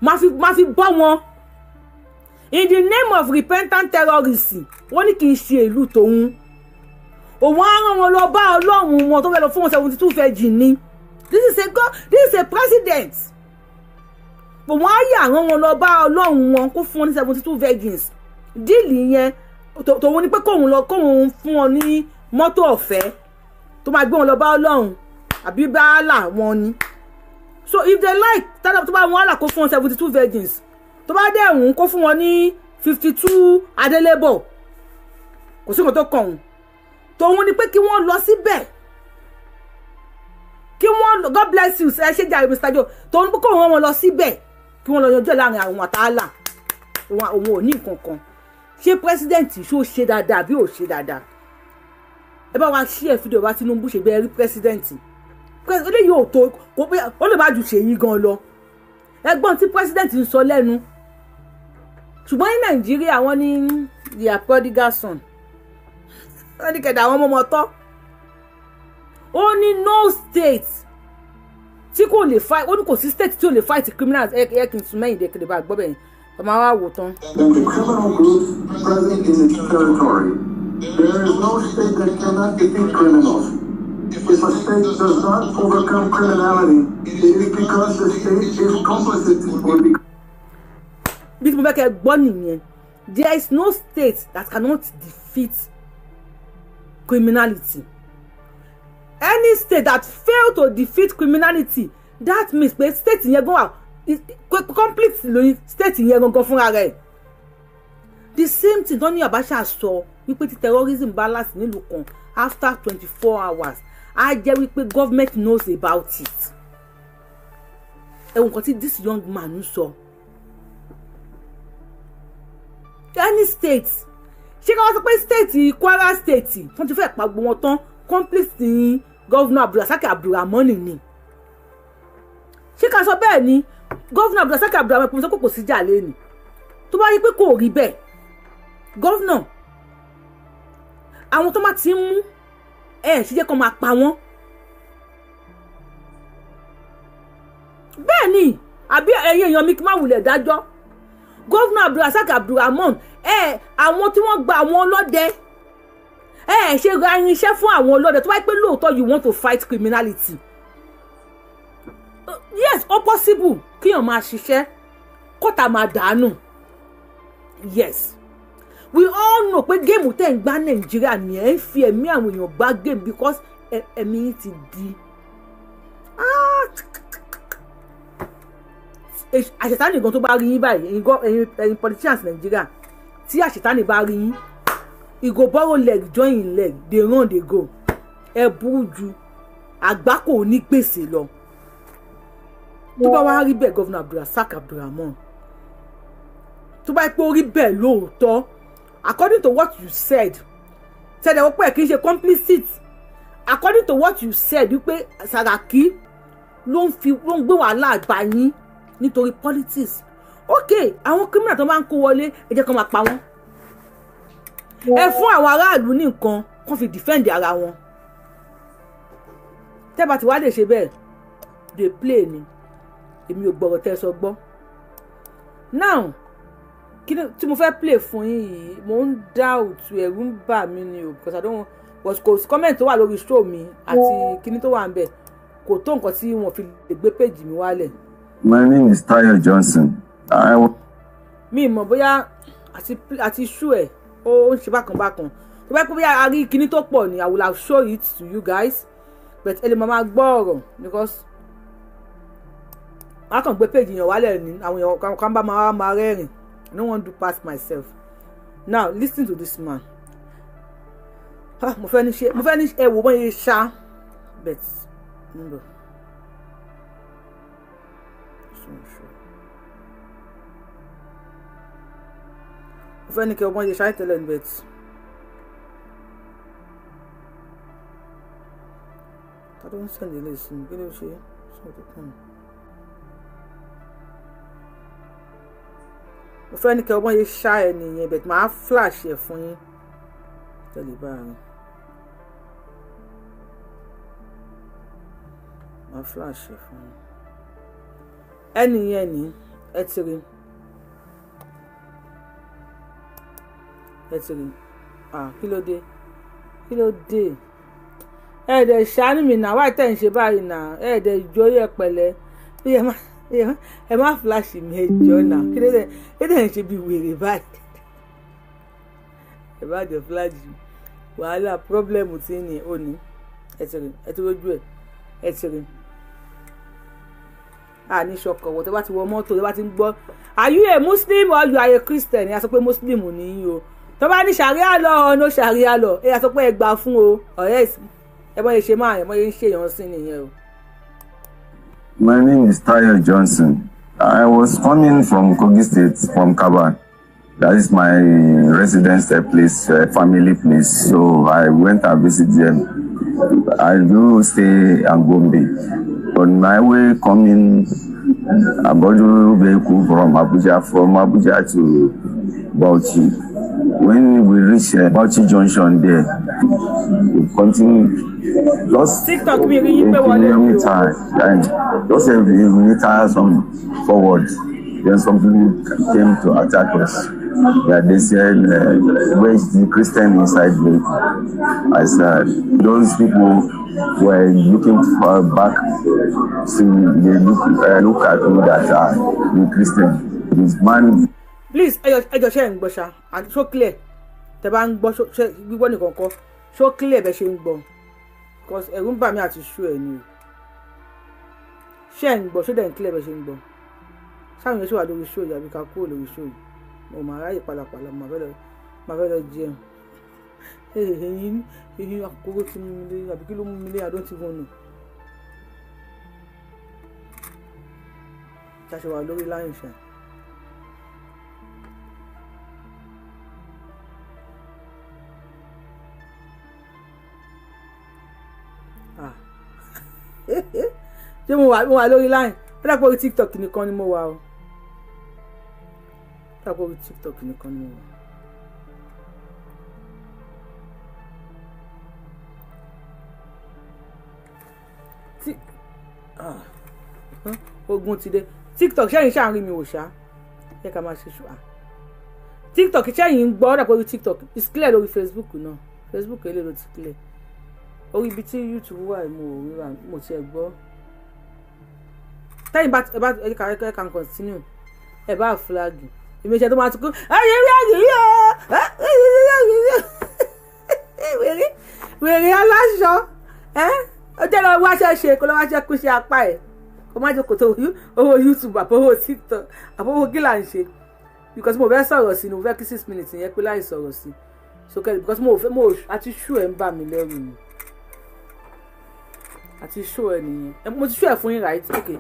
máa fi bọ́ wọn in the name of repentant terrorism wọ́n ní kì í ṣe ìlú tòun òun á rán wọn lọ bá Ọlọ́run wọn tó fẹ́ lọ fún wọn 72 virgin ni this is a president òun á yà rán wọn lọ bá Ọlọ́run wọn kó fún wọn ní 72 virgins díìlì yẹn tòun ní pé kóun fún wọn ní mọ́tò ọ̀fẹ́ tó máa gbé wọn lọ bá Ọlọ́run àbí báàlà wọn ni so if they like tó bá wọn àlà kó fún wọn 72 virgins tó bá dẹ̀ wọ́n kó fún wọn ní 52 adélébọ̀ kò sí nǹkan tó kàn wọ́n tòun ni pé kí wọ́n lọ síbẹ̀ kí wọ́n God bless you ẹ ṣe jàre Mr. Joe tòun ni pé kó wọ́n lọ síbẹ̀ kí wọ́n lọ yanjú ẹ̀ láàrin àwọn àtàlà òun ò ní nǹkan kan ṣé president ṣó ṣe dáadáa bí ò ṣe dáadáa ẹ bá wa share fídíò bá Tinubu ṣe bẹ́ẹ̀ rí president eléyìí ò tó ó lè má ju ṣèyí gan lọ ẹgbọ́n tí president ń sọ lẹ́nu ṣùgbọ́n ní Nàìjíríà wọ́n ní their prodigal son wọ́n ní kẹ̀dà àwọn ọmọ tọ́ ó ní no state tí kò lè fight ó ní kò sí state tí ò lè fight criminals ẹ kì í sún mẹ́yìn dẹ́kẹ̀dẹ̀ bá gbọ́ bẹ́yìn ọmọ wa wò tán. And the criminal groups present in its territory, there is no state that cannot defeat criminals. If a state does not overcome criminality, it is because the state is complicit or because bí mo fẹ́ kẹ́ gbọ́ nìyẹn there is no state that cannot defeat criminality any state that fail to defeat criminality that means pé state yẹn gan wà complete lórí state yẹn gangan fúnra rẹ̀ the same thing tọ́ni Abacha sọ wípé tí terrorism bá last nílùú kan after 24 hours á jẹ́ wípé government knows about it ẹ̀wọ̀n kan tí this young man ń sọ. Any state ṣé ká wá sọ pé state Kwara state wọ́n ti fẹ́ pa gbogbo wọn tán complete ní governor Abdulrasaq Abdulrahman ni ṣé ká sọ bẹ́ẹ̀ ni governor Abdulrasaq Abdulrahman kò sọ pé kò sí jà lẹ́nu tó bá rí pé kò rí bẹ́ẹ̀ governor àwọn tó máa ti ń mú ṣe jẹ́ kó máa pa wọ́n bẹ́ẹ̀ ni àbí ẹ̀yin èèyàn mi kí má wulẹ̀ dájọ́ governor Abdulrasaq Abdulrahman àwọn tí wọ́n gba àwọn ọlọ́dẹ ṣe ra irinṣẹ́ fún àwọn ọlọ́dẹ tó bá pẹ́ lóòótọ́ you want to fight criminality yes ó possible kíyàn máa ṣiṣẹ́ kọ́tà máa dànù yes we all know pé géèmù tẹ̀ ń gbá Nàìjíríà ni ẹ̀ ń fi ẹ̀mí àwọn èèyàn gbá géèmù because ẹ̀mí ti di àṣetánì gan tó bá rí yín báyìí ẹ̀yin politicians Nàìjíríà tí àṣetánì bá rí yín e go borrow leg join leg dey run dey go ẹ burú ju àgbákò onígbèsè lọ tó bá wá rí bẹ́ẹ̀ governor Abdulrasaq Abdulrahman tó bá pé ó rí bẹ́ẹ̀ lóòótọ́ according to what you said tẹ́lẹ̀ wọ́n pẹ̀ kì í ṣe complicit according to what you said wípé Sàràkí ló ń gbé wàhálà àgbà yín nítorí politics ok àwọn criminal tó máa ń kó wọlé ẹ jẹ́ kó máa pa wọ́n ẹ fún àwọn aráàlú ní nǹkan kó fi defend ara wọn tẹ́ bá ti wá lè ṣe bẹ́ẹ̀ dey play ni èmi ò gbọ́rọ̀ tẹ́ sọ gbọ́. Now tí mo fẹ́ play fún yín yìí mo ń doubt ẹ̀rù ń bà mí ni o because I don't was kò comment tó wà lórí show mi àti kíní tó wà ń bẹ̀ kò tó nǹkan tí wọ́n fi lè gbé page mi wálẹ̀. My name is Tayo Johnson. Mi mọ̀ bóyá àti show ẹ̀ ó ń ṣe bákan bákan tó bá pẹ́ bóyá a rí kíní tó pọ̀ ni I will have show it to you guys but ẹ lè máa gbọ́ ọ̀rọ̀ because wọ́n á kàn gbé page yẹn wálẹ̀ ní àwọn èèyàn kan bá máa rẹ́rìn. I don't want to pass myself. Now listen to this man. Mo fẹ́ ní ẹ wò wọ́n yẹ ṣá bet níbo. Mo fẹ́ ní kí wọ́n yẹ ṣá tẹ́lẹ̀ ní bet. I don't send the list. Kí ló ṣe? Mo fẹ́ ní kí ọgbọ́n yìí ṣá ẹ nìyẹn bẹ̀t máa flash ẹ̀ fún yín tẹ́lẹ̀ báyìí máa flash ẹ̀ fún yín ẹni yẹn ní ẹ ti rí kí ló dé ẹ̀ẹ́dẹ̀ ṣàánú mi náà wáyé tẹ̀ ń ṣe báyìí náà ẹ̀ẹ́dẹ̀ ìjọ́rí ẹ̀ pẹ̀lẹ́ bí ẹ má flash mi ẹjọ́ náà kí ló dé ń ṣe bí wèrè báyìí ẹ bá jẹ flash wàhálà problem tí ní ò ní ẹ ti rojú ẹ ti rí ní ṣọkọ̀wọ̀ tó bá ti wọ mọ́tò tó bá ti ń gbọ́ are you a Muslim or you are a Christian ẹ sọ pé Muslim nìyí o tó bá ní ṣàríà lọ ọ̀nà ṣàríà lọ ẹ sọ pé ẹ gbà fún o ọ̀rẹ́ ẹ mọ̀ yẹn ṣe máa yẹn mọ̀ yẹn ń ṣèyàn sí nìyẹn o. My name is Tayo Johnson. I was coming from Kogi State, from Kaban. That is my residence place, family place. So I went and visited them. I do stay in Gombe. On my way coming, I bought a vehicle from Abuja to Bauchi. When we reach Bauchi Junction there, we continue. Just a kilometer, and just a meter forward, then some people came to attack us. Yeah, they said, where is the Christian inside me? I said, those people were looking for back, so they look at me that the Christian. This man. Please, I just share Bosha, and so clear. The bank Bosh, we want to go, so clear, Bashing. Because ẹ̀rù ń bà mí àti ṣú ẹ̀ ni o ṣé ẹ̀ ń gbọ́ ṣé dẹ̀ ń kílẹ̀ bẹ́ẹ̀ ṣe ń gbọ́ sáwọn yẹn ṣe wà lórí ṣó yìí àbí ká kúrò lórí ṣó yìí mo máa ráyè pàlàpàlà máa fẹ́ lọ jẹun èyí àkókò tí mú mi lé àbí kí ló mú mi lé I don't even know ṣàṣẹ wà lórí láyìn ṣá. ṣé mo wà lórí line ó dàpọ̀ orí TikTok nìkan ni mo wà o dàpọ̀ orí TikTok nìkan ni mo wà. Ogun ti dé TikTok ṣẹ́yìn ṣáà rí mi wò ṣá yẹ ká máa ṣe ṣùgbọ́n TikTok ṣẹ́yìn ń gbọ́ ó dàpọ̀ orí TikTok it's clear lórí Facebook náà Facebook eléyìí ló ti clear orí ibi tí YouTube wà mo ti ẹ̀ gbọ́. Tẹ́yìn bá ẹ can continue ẹ bá flag èmi ṣe tó máa ti kú wèrè aláṣọ ó jẹ́ lọ́wọ́ wáṣẹ́ ṣe kó lọ́wọ́ wáṣẹ́ kú ṣe apá ẹ̀ kó má jẹ́ kó tó owó YouTube àbówó TikTok àbówó gíla ń ṣe because mo fẹ́ sọ̀rọ̀ sí ni mo fẹ́ kí 6 minutes yẹn pé láì sọ̀rọ̀ sí so kẹ́lẹ̀ because mo àti ṣú ẹ̀ ń bà mí lẹ́rù ni àti ṣú ẹ̀ nìyẹn mo ti ṣú ẹ̀ fún yín right okay.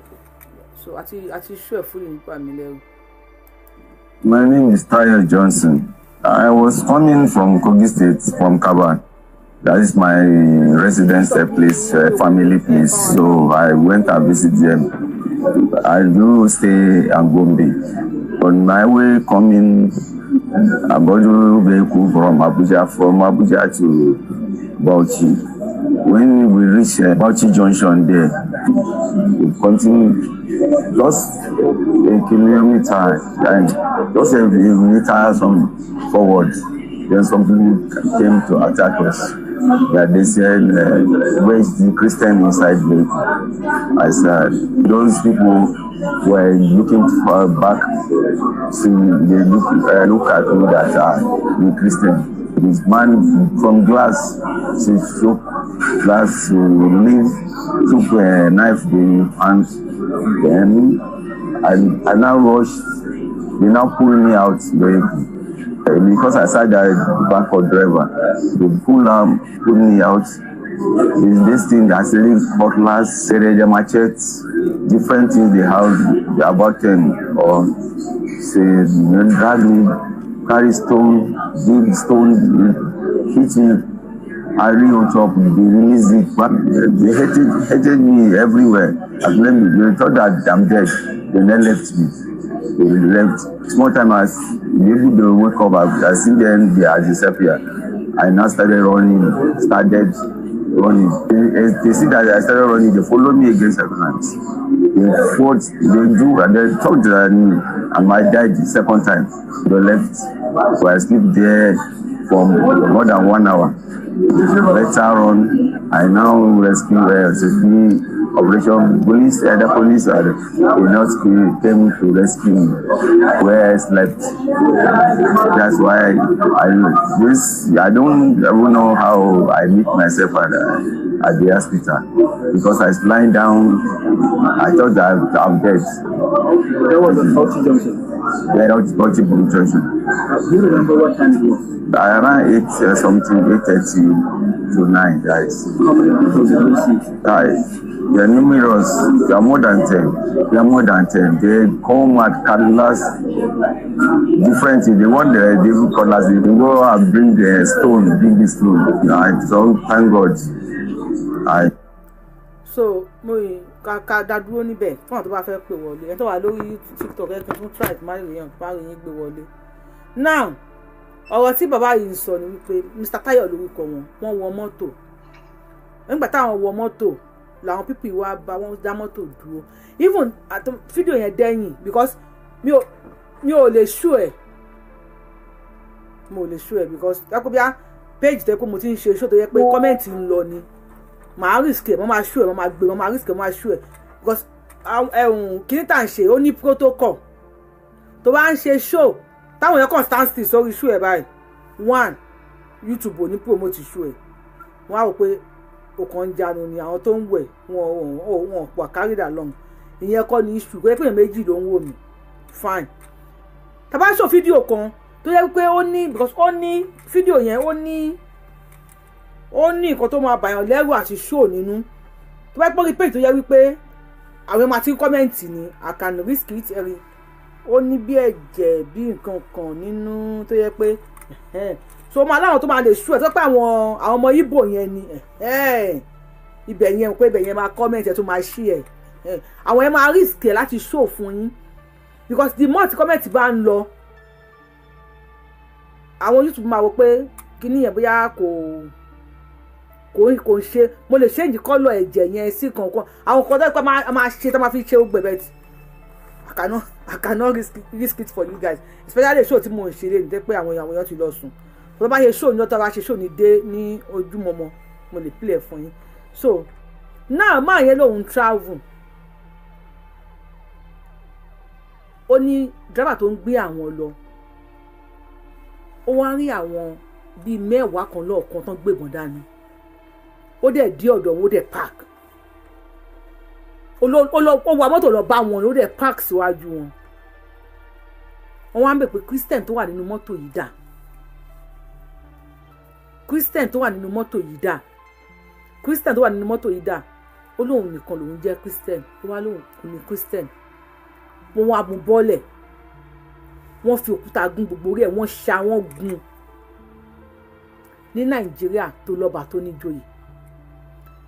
So àti show ẹ̀ fún yín pa mi lẹ́rù. My name is Tayo Johnson. I was coming from Kogi State, from Kaban. That is my residence place, family place. So I went and visited them. I do stay in Gombe. On my way coming, I bought a vehicle from Abuja to Bauchi. When we reach Bauchi Junction there, continue just a kilometer and just a meter some forward. Then some people came to attack us. That they said, where is the Christian inside me? I said, those people were looking for back, so they look at me that the Christian. This man from glass, she took glass, took a knife in hand, then I now rushed, they now pulled me out because I sat there back for driver. They pulled me out. Is this thing that's really cutlass, serraja machetes, different things they have about them, or say drag me, carry stone, big stone, hit me. I really on top, they release it, but they hated me everywhere. They thought that I'm dead. They then left me. They left. Small time as able to wake up, I see them, they are disappear. I now started running. They see that I started running, they followed me against Serpents. They fought, they do, and they thought that I might die the second time. They left. So I sleep there for more than 1 hour. Later on, I now rescue operation police, the police came to rescue me where I slept. That's why I don't even know how I meet myself at the hospital, because I was lying down. I thought that I'm dead. There was a Bauchi junction. Yeah, that was Bauchi junction. Do you remember what time it was? Around 8:30 to 9, guys. How many people did you see? They're numerous. They are more than 10. They come at cutlass different. They want the devil cutlass. They go and bring the stone, big stone. So thank God. So mo ká dá dúró níbẹ̀ fún àwọn tó bá fẹ́ pè wọlé ẹ̀ tó wà lórí TikTok ẹ̀ kan tún try má rí yẹn gbé wọlé. Now ọ̀rọ̀ tí bàbá yìí ń sọ ni wípé Mr. Tayo lórúkọ wọ́n wọ mọ́tò nígbà táwọn wọ mọ́tò làwọn pípì wá bá wọn dá mọ́tò dúró even fídíò yẹn dẹ́yìn because mi ò lè show ẹ̀ because dákúbíà page tẹ́ pé mo ti ń ṣe show tó yẹ pé kọ́mẹ̀ntì ń lọ ni màá risk ẹ̀ mo máa show ẹ̀ mo máa gbé mo máa risk ẹ̀ mo máa show ẹ̀ because kìíní tà ń ṣe ó ní protocol tó bá ń ṣe show táwọn yẹn kàn stand still sórí show ẹ̀ báyìí one YouTube ò ní promote show ẹ̀ wọ́n á rò pé ọkàn ń jánu ni àwọn tó ń wẹ̀ wọn pọ̀ carry that long ìyẹn kọ́ ni issue pé èèyàn méjì ló ń wò mí fine tá bá show fídíò kan tó yẹ pé ó ní because ó ní fídíò yẹn ó ní nǹkan tó máa bàyàn lẹ́rù àti show nínú tó bá pọ́n rí page tó yẹ wípé àwọn máa ti ń kọ́mẹ̀ntì ni I can risk it ẹ̀rí ó ní bí ẹ̀jẹ̀ bí nǹkan kan nínú tó yẹ pé so máa láwọn tó máa lè show ẹ̀ tó pé àwọn ọmọ Ìgbò yẹn ni ibẹ̀ yẹn pé ibẹ̀ yẹn máa comment ẹ̀ tó máa share ẹ̀ àwọn ẹ̀ máa risk ẹ̀ láti show fún yín because the more tí comment bá ń lọ àwọn YouTube máa wò pé kíní yẹn bóyá kò ṣe mo lè change colour ẹ̀jẹ̀ yẹn sí kankan àwọn kan tó pé máa ṣe tó máa fi ṣe ó gbẹ̀bẹ̀ tí I cannot risk it for you guys especially show tí mo ń ṣe lé ní pé àwọn èèyàn ti lọ sùn tó bá ṣe show ní ọ̀tọ̀ bá ṣe show ní dé ní ojúmọmọ mo lè play fún yín so now máa yẹn lòun travel ó ní driver tó ń gbé àwọn lọ ó wá rí àwọn bíi mẹ́wàá kan lọ́ọ̀kan tán gbébọn dání ó dẹ̀ dí ọ̀dọ̀ wọn ó dẹ̀ park ó wà mọ́tò lọ bá wọn ó dẹ̀ park síwájú wọn wọ́n wá ń bẹ̀ pé Christian tó wà nínú mọ́tò yìí dà Christian tó wà nínú mọ́tò yìí dà ó lóun nìkan lòun jẹ́ Christian ó wá lóun kò ní Christian wọ́n wá mú bọ́ọ̀lẹ̀ wọ́n fi òkúta gún gbogbo orí ẹ̀ wọ́n ṣá wọ́n gún ní Nàìjíríà tó lọ́ba tó níjòyè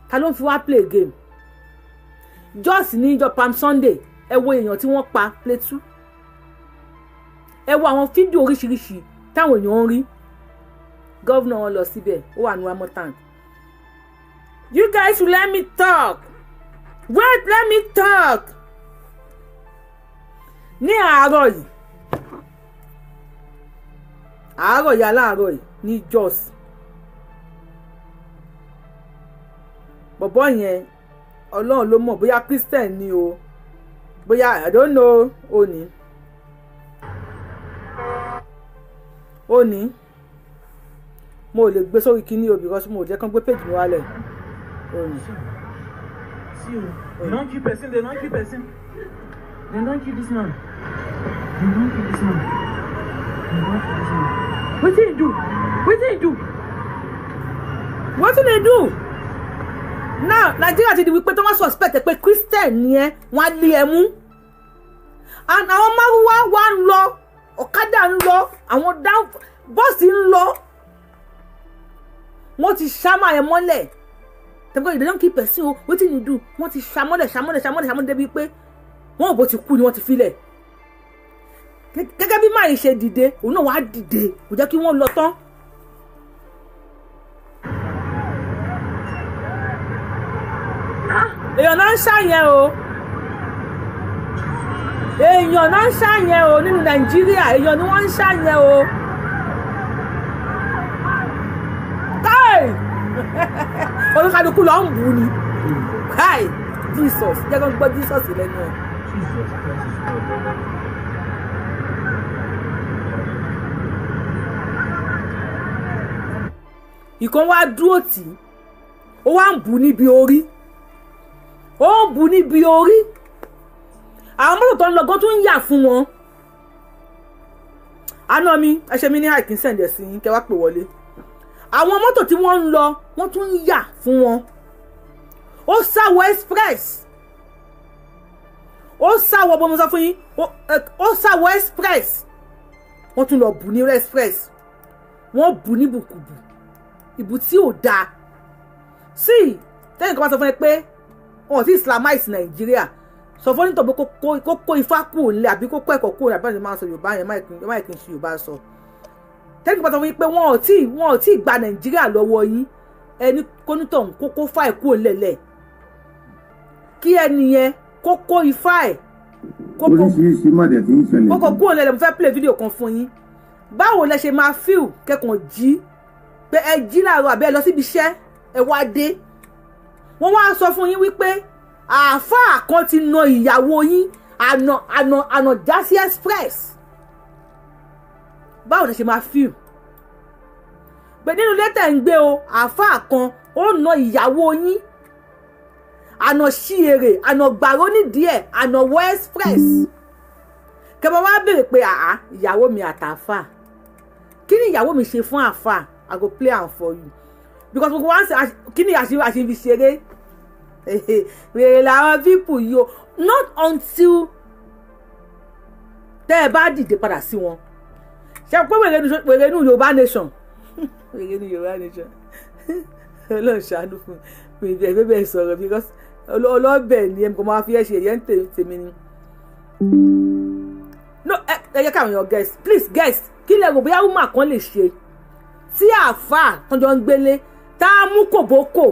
ta ló ń fi wá play game just ní ìjọ Palm Sunday ẹ wo èèyàn tí wọ́n pa Plateau ẹ wo àwọn fídíò oríṣiríṣi táwọn èèyàn ń rí gọ́vnà wọn lọ síbẹ̀ ó wà ní Amotan you guys should let me talk Wait, let me talk. Ní àárọ̀ yìí aláàárọ̀ yìí ní Jos bọ̀bọ́ yẹn Ọlọ́run ló mọ̀ bóyá Christian ni o bóyá I don't know ó ní mo lè gbé sórí kíní o because mo jẹ́ kán gbé page mi wálẹ̀ ó ní. See you. They don't kill person. They don't kill person. They don't kill this man. They don't kill this man. They don't kill this man. What did he do? What did he do? What did they do? Now Nigeria ti di wípé tó wá suspect pé Christian ni ẹ́ wọ́n lé ẹ mú. And àwọn márùwá wá ń lọ ọ̀kadà ń lọ àwọn bọ́ọ̀sì ń lọ wọ́n ti ṣámà ẹ mọ́lẹ̀. They don't keep person. What did you do? Wọ́n ti ṣamọ́lẹ̀ débi pé wọ́n ò bó ti kú ni wọ́n ti filẹ̀. Gẹ́gẹ́ bí máa ṣe dìde òun náà wàá dìde kò jẹ́ kí wọ́n lọ tán. Èèyàn náà ń ṣàyẹn o. Èèyàn náà ń ṣàyẹn o nínú Nàìjíríà. Èèyàn ni wọ́n ń ṣàyẹn o. Káì! Olúkálukú ló ń bù ni. Káì! Jesus jẹ́ kó gbọ́ Jesus lẹ́nu ẹ̀. Ìkan wá dúró tì í ó wá ń bù níbi orí ó ń bù níbi orí àwọn mọ́tò tó ń lọ gan tó ń yà fún wọn. Àná mi ẹ ṣe mi ní àìkí sẹ̀ǹdẹ̀ sí yín kẹ́ wá pè wọlé. Àwọn mọ́tò tí wọ́n ń lọ wọ́n tún ń yà fún wọn. Ó sáwọ express ó sáwọ bó mo sọ fún yín ó sáwọ express wọ́n tún lọ bù ní express wọ́n bù ní bùkùbù ìbù tí ò dáa sí tẹ́yìn kan bá sọ fún ẹ pé wọn ò tí islamize Nàìjíríà sọ fún nítorí kó kó ifá kúrò nílé àbí kó kó ẹ̀kọ́ kúrò nílé àbí máa sọ Yorùbá yẹn máa kì í ṣe Yorùbá sọ tẹ́yìn kan bá sọ fún yín pé wọn ò tí gba Nàìjíríà lọ́wọ́ yín ẹni kónítọ̀hún kó fà ẹ̀ kúrò lẹ̀lẹ̀ kí ẹni yẹn kó kó ifá ẹ̀ kó kúrò lẹ̀lẹ̀ mo fẹ́ play video kan fún yín báwo lẹ ṣe máa feel kẹ́kàn jí pé ẹ jí láàárọ̀ àbẹ́ lọ síbi iṣẹ́ ẹ wá dé wọ́n wá sọ fún yín wípé àáfàá kan ti na ìyàwó yín àná jásí express báwo lẹ ṣe máa feel pé nínú lẹ́tà ń gbé o àáfàá kan ó na ìyàwó yín àná ṣíèrè àná gbàró nídìí ẹ̀ àná wọ express kẹmọ wá béèrè pé ìyàwó mi àtàfà kí ni ìyàwó mi ṣe fún àfà I go play am for you because gbogbo wa ń sẹ kí ni àṣefi ṣeré wèrè làwọn people yìí o not until tẹ́ ẹ bá dìde padà sí wọn ṣe pé wèrè nù Yorùbá nation wèrè nù Yorùbá nation Ọlọ́run ṣàánú fún mi ìbẹ̀ bẹ́ẹ̀ sọ̀rọ̀ because ọlọ́bẹ̀ ni ẹ̀ kò máa fi ẹ̀ ṣe ẹ̀yẹ́ ń tèmi ni. No ẹ jẹ́ káwọn èèyàn guest please guest kí lẹ rò bóyá woman kan lè ṣe tí àáfàá tọ́jọ́ ń gbélé tá a mú kòbókò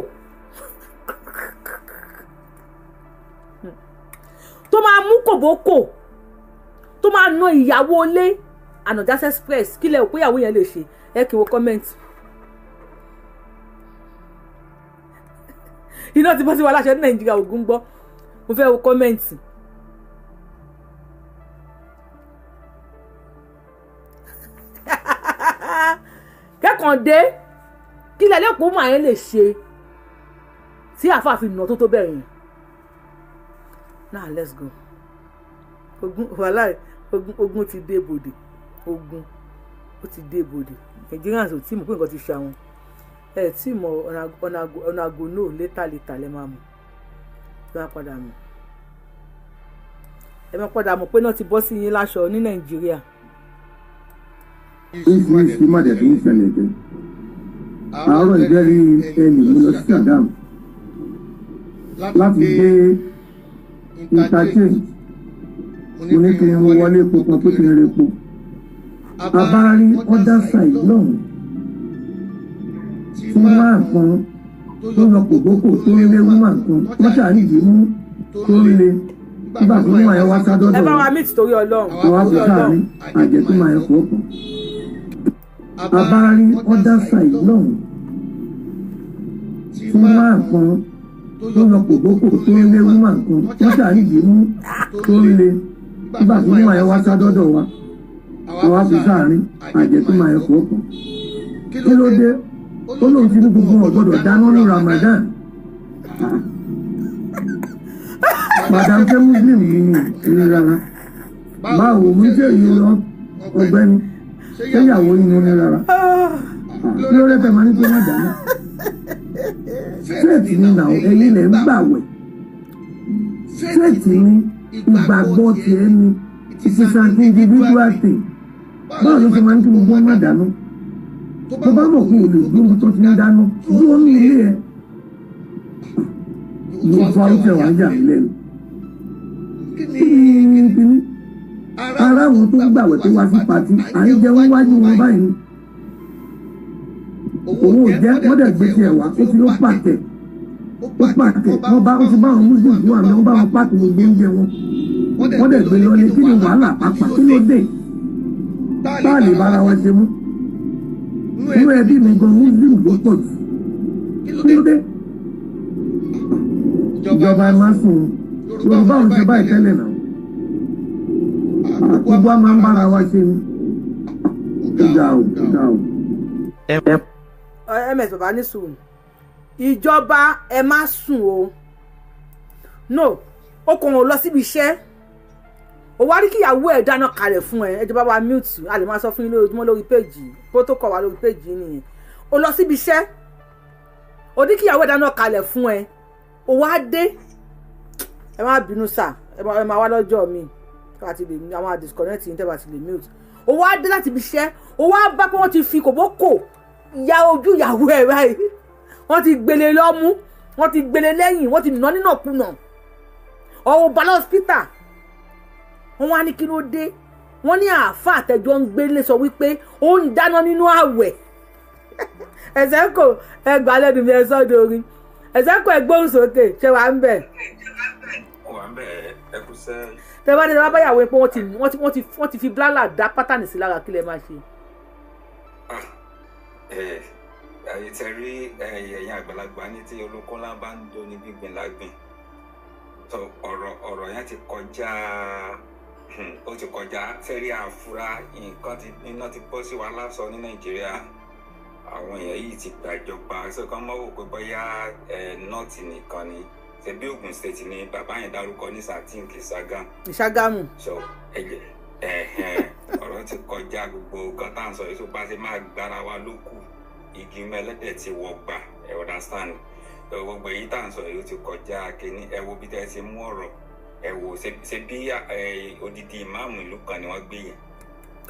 tó máa mú kòbókò tó máa ná ìyàwó ilé ànàjásẹ́ express kí lẹ rò pé ìyàwó yẹn lè ṣe ẹ kí n wo comment. iná ti bọ́ sí wa láṣẹ ní Nàìjíríà ògún gbọ́ mo fẹ́ wo comment. kẹ́kàn dé kí lẹ lẹ́kọ̀ọ́ mà yẹn lè ṣe tí àáfàá fi nà tó bẹ̀rẹ̀ yẹn. Now let's go. Ogun wàhálà ogun ti dé bòdè ogun ó ti dé bòdè Nigerians ò tí mọ̀ pé nǹkan ti ṣe àwọn ẹ tí mọ̀ ọ̀nà àgò náà létà lẹ máa mọ̀ ẹ máa padà mọ̀ pé náà ti bọ́ sí yín láṣọ ní Nàìjíríà. Ìsì má dẹ̀ tó ń ṣẹlẹ̀ jẹ́. Àárọ̀ ìjẹ́rí ẹnì mi lọ sí Àdámù láti gbé interchange. Mo ní kí n wọlé epo kan tó ti ń repo. Abárí other side lọ́hùn. Fún máa kan tó lọ kòbókò tó ń lé woman kan wọ́n ṣàrídìí mú tó le nígbà tó máa yẹ wá sádọ́dọ̀ ẹ bá wa meet torí Ọlọ́run àwa fi káàrin àjẹ tó máa yẹ fọ́ọ̀kan abárí ọ̀dà side náà tí máa kan tó lọ kòbókò tó ń lé wúmà kan wọ́n ṣàrídìí mú tó ń le nígbà tó máa yẹ wá sádọ́dọ̀ wa àwa fi káàrin àjẹ tó máa yẹ fọ́ọ̀kan kí ló dé ó lóun ti ní gbogbo ọ̀gbọ́dọ̀ dáná ní Ramadan madam ṣe muslim yìí ní rárá báwo mú ṣe yìí lọ ọ̀gbẹ́ni ṣé ìyàwó yìí ní rárá kí ló rẹ́pẹ̀ máa ní kí wọ́n dáná ṣéètì ní nà ẹ̀yìn lẹ̀ ń gbàwẹ̀ ṣéètì ní ìgbàgbọ́ tiẹ̀ ní ìfisàntì individual thing báwo ló ṣe máa ń kí gbogbo ọmọ dáná tó bá mọ̀ kó o lè gbóhùn tó ti ń dáná dúró ní ilé ẹ̀ ló fa ó tẹ̀ wá jà lẹ́nu kíni ara wọn tó gbàwẹ̀ tó wá sí pàtí à ń jẹun wájú wọn báyìí òun ò jẹ́ wọ́n dẹ̀ gbé tiẹ̀ wá ó fi ó pàtẹ wọ́n bá ó ti bá àwọn muslim fún àmì wọ́n bá wọn pàtẹ gbogbo oúnjẹ wọn wọ́n dẹ̀ gbé lọlé kí ni wàhálà pàpà kí ló dé táà lè bára wa ṣe mú inú ẹbí mi gan muslim ló pọ̀ jù kí ló dé ìjọba ẹ máa sùn Yorùbá òun ṣe báyìí tẹ́lẹ̀ náà gbogbo a máa ń bára wa ṣe ni ìjà o. ms bàbá ní sùn ìjọba ẹ má sùn o no ó kàn ó lọ síbi iṣẹ́ ó wá rí kíyàwó ẹ̀ dáná kalẹ̀ fún ẹ ìjọba wa mute a lè máa sọ fún yín lójoojúmọ́ lórí péjì protocol wa lórí péjì nìyẹn ó lọ síbi iṣẹ́ ó ní kíyàwó ẹ̀ dáná kalẹ̀ fún ẹ ó wá dé ẹ má bínú sà ẹ máa wá lọ́jọ́ mi láti lè àwọn àdìsconnect yìí tẹ́bà ti lè mute ó wá dé láti ibi iṣẹ́ ó wá bá pé wọ́n ti fi kòbókò ya ojú ìyàwó ẹ̀ báyìí wọ́n ti gbélé lọ́mú wọ́n ti gbélé lẹ́yìn wọ́n ti nà nínàkúnà ọ̀hún balẹ̀ hospital wọ́n wá ní kí ló dé wọ́n ní àáfàá àtẹ̀jọ́ ń gbélé sọ wípé ó ń dáná nínú àwẹ̀ ẹ̀sẹ̀ kò ẹgbàá lẹ́nu mi ẹ̀ sọ́dọ̀ orí ẹ̀sẹ̀ kò ẹgbóhùn sókè ṣé wàá ń bẹ̀. tẹ́wọ́n ní wọ́n bá yàwó pé wọ́n ti fi blálà dá pátánì sí lára kí lè máa ṣe. àyè tẹ rí ẹ̀yìn àgbàlagbà ní tí olóko ńlá bá ń do ní gbígbìn lágbìn tó ọ̀rọ̀ yẹn ti kọjá ó ti kọjá fẹ́rí àfúrá nǹkan iná ti bọ́ sí wa lásán ní Nàìjíríà àwọn èèyàn yìí ti gbàjọba ṣé kán mọ́ wò pé bóyá nọ́ọ̀tì nìkan ni ṣebí Ògùn state ni bàbá yẹn dárúkọ ní satin kìsàgàm. Ìṣàgámù. so ọ̀rọ̀ ti kọjá gbogbo nǹkan tá à ń sọ yìí tó bá ṣe máa gbára wa lókù igi mẹ́lẹ́dẹ̀ ti wọgbà ẹ understand gbogbo èyí tá à ń sọ yìí ó ti kọjá kínní ẹ wo bí tẹ́ ẹ ti mú ọ̀rọ̀ ẹ wò ṣe bí odidi ìmáàmù ìlú kan ni wọ́n gbé yẹn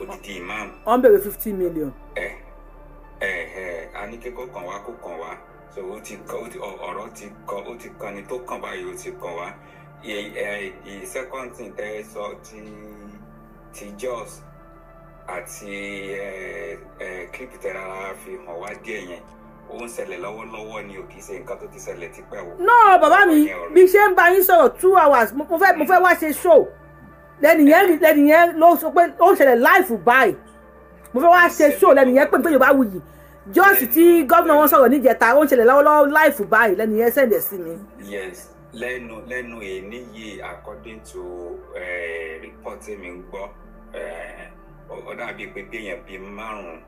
odidi ìmáàmù. wọ́n béèrè 50 million. a ní kíkọ́ kàn wá kó kàn wá so ó ti kan ni tó kàn báyìí ó ti kàn wá second thing tẹ́ ẹ sọ ti Jos àti clip tẹ́ rárá fi hàn wá díẹ̀ yẹn ó ń ṣẹlẹ̀ lọ́wọ́lọ́wọ́ ni ò kì í ṣe nǹkan tó ti ṣẹlẹ̀ tipẹ́ o. no bàbá mi bí ṣe ń bá yín sọ̀rọ̀ 2 hours mo fẹ́ wá ṣe show lẹ́nìyẹn ló sọ pé ó ń ṣẹlẹ̀ live báyìí mo fẹ́ wá ṣe show lẹ́nìyẹn pé Yorùbá Wuyi Jos tí gómìnà wọn sọ̀rọ̀ níjẹta ó ń ṣẹlẹ̀ lọ́wọ́lọ́wọ́ live báyìí lẹ́nìyẹn sẹ̀ǹdẹ̀ sí mi. yes lẹ́nu èní yìí according to report mi ń gbọ́ ó dàbí pé béèyàn bíi 5